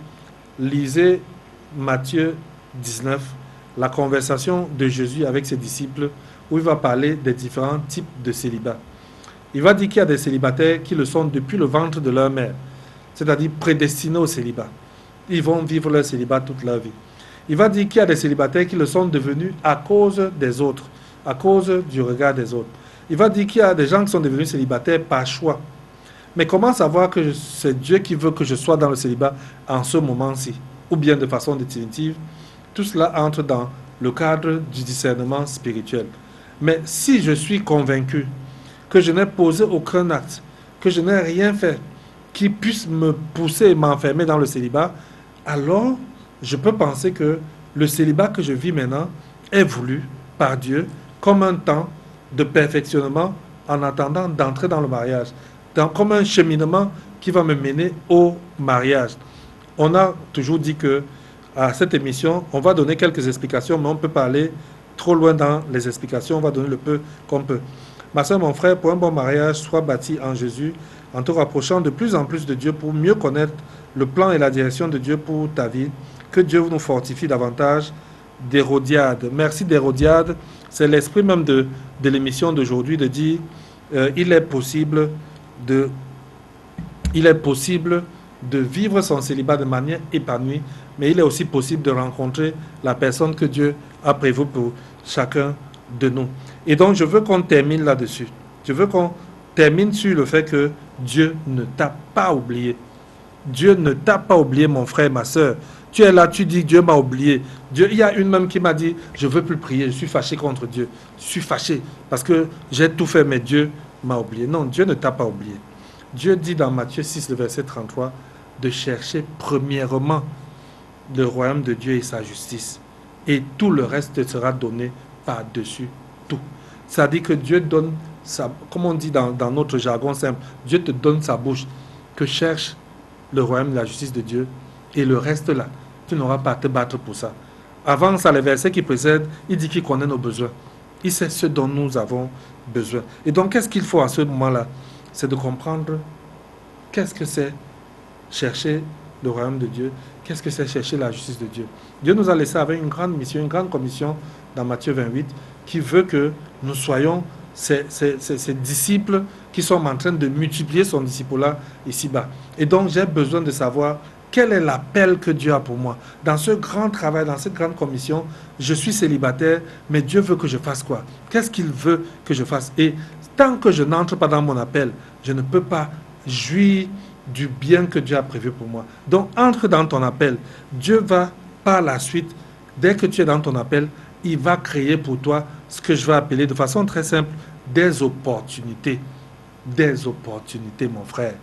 lisez Matthieu 19, la conversation de Jésus avec ses disciples, où il va parler des différents types de célibat. Il va dire qu'il y a des célibataires qui le sont depuis le ventre de leur mère, c'est-à-dire prédestinés au célibat. Ils vont vivre leur célibat toute leur vie. Il va dire qu'il y a des célibataires qui le sont devenus à cause des autres, à cause du regard des autres. Il va dire qu'il y a des gens qui sont devenus célibataires par choix. Mais comment savoir que c'est Dieu qui veut que je sois dans le célibat en ce moment-ci, ou bien de façon définitive? Tout cela entre dans le cadre du discernement spirituel. Mais si je suis convaincu que je n'ai posé aucun acte, que je n'ai rien fait qui puisse me pousser et m'enfermer dans le célibat, alors je peux penser que le célibat que je vis maintenant est voulu par Dieu comme un temps de perfectionnement en attendant d'entrer dans le mariage, comme un cheminement qui va me mener au mariage. On a toujours dit que à cette émission, on va donner quelques explications, mais on peut pas aller trop loin dans les explications, on va donner le peu qu'on peut. Ma soeur, mon frère, pour un bon mariage, sois bâti en Jésus, en te rapprochant de plus en plus de Dieu pour mieux connaître le plan et la direction de Dieu pour ta vie. Que Dieu nous fortifie davantage d'Hérodiade. Merci d'Hérodiade. C'est l'esprit même de l'émission d'aujourd'hui de dire il est possible de vivre son célibat de manière épanouie, mais il est aussi possible de rencontrer la personne que Dieu a prévue pour chacun de nous. Et donc, je veux qu'on termine là-dessus. Je veux qu'on termine sur le fait que Dieu ne t'a pas oublié. Dieu ne t'a pas oublié, mon frère, ma soeur. Tu es là, tu dis, Dieu m'a oublié. Dieu, il y a une même qui m'a dit, je ne veux plus prier, je suis fâché contre Dieu. Je suis fâché parce que j'ai tout fait, mais Dieu m'a oublié. Non, Dieu ne t'a pas oublié. Dieu dit dans Matthieu 6, le verset 33, de chercher premièrement le royaume de Dieu et sa justice. Et tout le reste te sera donné par-dessus tout. Ça dit que Dieu donne, comme on dit dans notre jargon simple, Dieu te donne sa bouche, que cherche le royaume de la justice de Dieu, et le reste là, tu n'auras pas à te battre pour ça. Avant ça, les versets qui précèdent, il dit qu'il connaît nos besoins. Il sait ce dont nous avons besoin. Et donc, qu'est-ce qu'il faut à ce moment-là? C'est de comprendre qu'est-ce que c'est chercher le royaume de Dieu, qu'est-ce que c'est chercher la justice de Dieu. Dieu nous a laissé avec une grande mission, une grande commission dans Matthieu 28, qui veut que nous soyons ces disciples qui sont en train de multiplier son disciple-là ici-bas. Et donc, j'ai besoin de savoir quel est l'appel que Dieu a pour moi. Dans ce grand travail, dans cette grande commission, je suis célibataire, mais Dieu veut que je fasse quoi? Qu'est-ce qu'il veut que je fasse? Et tant que je n'entre pas dans mon appel, je ne peux pas jouir du bien que Dieu a prévu pour moi. Donc, entre dans ton appel. Dieu va, par la suite, dès que tu es dans ton appel, il va créer pour toi ce que je vais appeler de façon très simple des opportunités. Des opportunités, mon frère.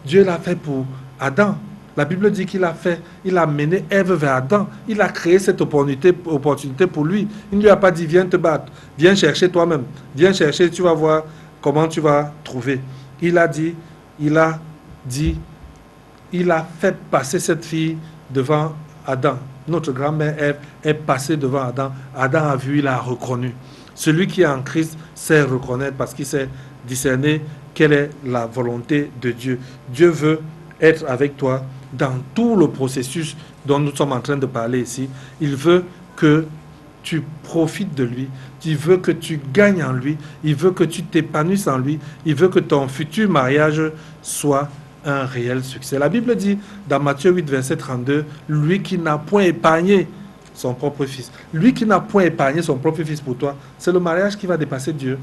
Dieu l'a fait pour Adam. La Bible dit qu'il a mené Ève vers Adam. Il a créé cette opportunité pour lui. Il ne lui a pas dit, viens te battre, viens chercher toi-même, viens chercher, tu vas voir comment tu vas trouver. Il a fait passer cette fille devant Adam. Notre grand-mère Ève est passée devant Adam. Adam a vu, il a reconnu. Celui qui est en Christ sait reconnaître parce qu'il sait discerner quelle est la volonté de Dieu. Dieu veut être avec toi dans tout le processus dont nous sommes en train de parler ici. Il veut que tu profites de lui. Il veut que tu gagnes en lui. Il veut que tu t'épanouisses en lui. Il veut que ton futur mariage soit un réel succès. La Bible dit dans Matthieu 8, verset 32, lui qui n'a point épargné son propre fils. Lui qui n'a point épargné son propre fils pour toi, c'est le mariage qui va dépasser Dieu.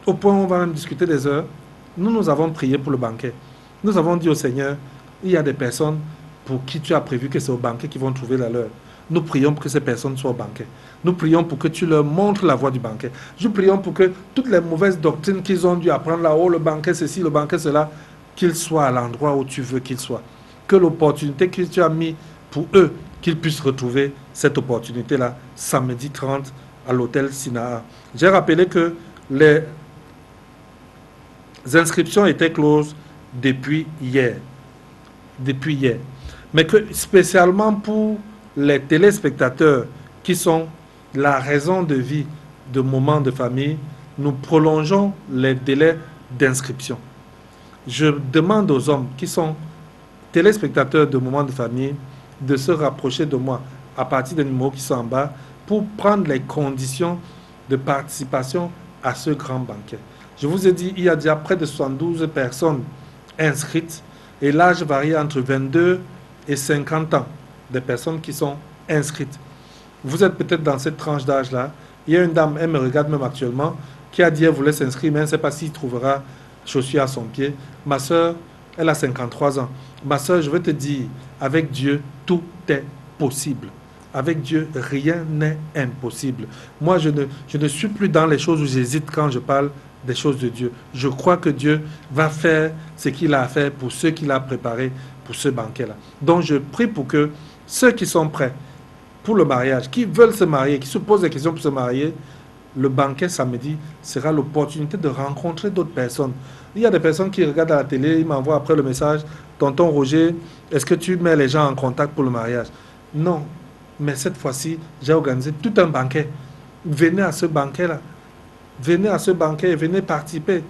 Au point où on va même discuter des heures. Nous avons prié pour le banquet. Nous avons dit au Seigneur, il y a des personnes pour qui tu as prévu que c'est au banquet qui vont trouver la leur. Nous prions pour que ces personnes soient au banquet. Nous prions pour que tu leur montres la voie du banquet. Nous prions pour que toutes les mauvaises doctrines qu'ils ont dû apprendre là-haut, le banquet ceci, le banquet cela, qu'ils soient à l'endroit où tu veux qu'ils soient. Que l'opportunité que tu as mis pour eux, qu'ils puissent retrouver cette opportunité-là samedi 30 à l'hôtel Sinaa. J'ai rappelé que les inscriptions étaient closes depuis hier. Depuis hier. mais que spécialement pour les téléspectateurs qui sont la raison de vie de moments de famille, nous prolongeons les délais d'inscription. Je demande aux hommes qui sont téléspectateurs de moments de famille de se rapprocher de moi à partir des numéros qui sont en bas pour prendre les conditions de participation à ce grand banquet. Je vous ai dit, il y a déjà près de 72 personnes inscrites et l'âge varie entre 22 et 50 ans des personnes qui sont inscrites. Vous êtes peut-être dans cette tranche d'âge-là. Il y a une dame, elle me regarde même actuellement, qui a dit qu'elle voulait s'inscrire, mais elle ne sait pas s'il trouvera chaussures à son pied. Ma soeur, elle a 53 ans. Ma soeur, je veux te dire, avec Dieu, tout est possible. Avec Dieu, rien n'est impossible. Moi, je ne suis plus dans les choses où j'hésite quand je parle des choses de Dieu. Je crois que Dieu va faire ce qu'il a fait pour ceux qu'il a préparés pour ce banquet-là. Donc, je prie pour que ceux qui sont prêts pour le mariage, qui veulent se marier, qui se posent des questions pour se marier, le banquet samedi sera l'opportunité de rencontrer d'autres personnes. Il y a des personnes qui regardent à la télé, ils m'envoient après le message, « Tonton Roger, est-ce que tu mets les gens en contact pour le mariage ?» Non, mais cette fois-ci, j'ai organisé tout un banquet. Venez à ce banquet-là. Venez à ce banquet et venez participer.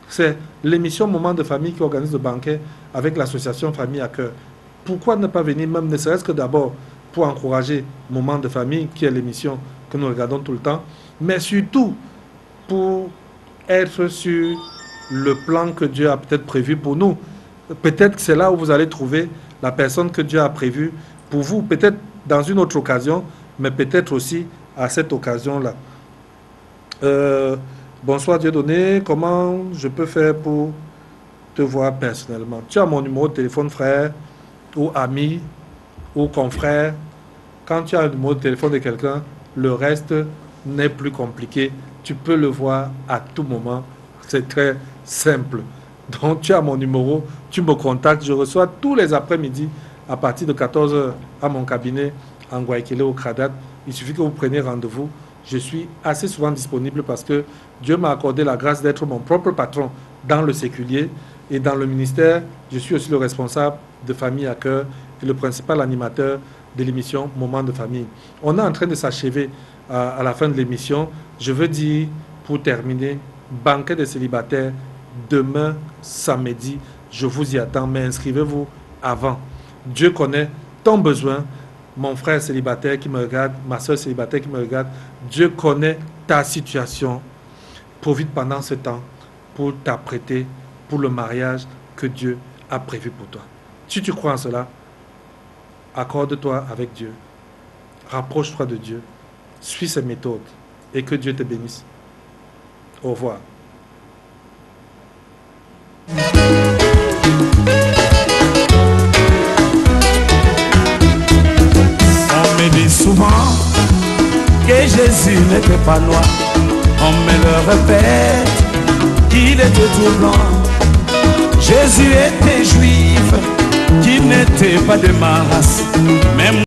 C'est l'émission Moment de famille qui organise le banquet avec l'association Famille à Cœur. Pourquoi ne pas venir, même ne serait-ce que d'abord pour encourager Moment de famille, qui est l'émission que nous regardons tout le temps, mais surtout pour être sur le plan que Dieu a peut-être prévu pour nous. Peut-être que c'est là où vous allez trouver la personne que Dieu a prévue pour vous, peut-être dans une autre occasion, mais peut-être aussi à cette occasion-là. Bonsoir Dieudonné, comment je peux faire pour te voir personnellement? Tu as mon numéro de téléphone, frère, ou ami, ou confrère. Quand tu as le numéro de téléphone de quelqu'un, le reste n'est plus compliqué. Tu peux le voir à tout moment. C'est très simple. Donc tu as mon numéro, tu me contactes. Je reçois tous les après-midi à partir de 14 h à mon cabinet en Guayaquil au Cradat. Il suffit que vous preniez rendez-vous. Je suis assez souvent disponible parce que Dieu m'a accordé la grâce d'être mon propre patron dans le séculier et dans le ministère. Je suis aussi le responsable de Famille à Cœur et le principal animateur de l'émission Moment de famille. On est en train de s'achever à la fin de l'émission. Je veux dire, pour terminer, banquet des célibataires, demain, samedi, je vous y attends, mais inscrivez-vous avant. Dieu connaît ton besoin. Mon frère célibataire qui me regarde, ma soeur célibataire qui me regarde, Dieu connaît ta situation. Profite pendant ce temps pour t'apprêter pour le mariage que Dieu a prévu pour toi. Si tu crois en cela, accorde-toi avec Dieu. Rapproche-toi de Dieu. Suis ses méthodes et que Dieu te bénisse. Au revoir. Souvent que Jésus n'était pas noir, on me le répète, qu'il était tout blanc. Jésus était juif, qui n'était pas de ma race, même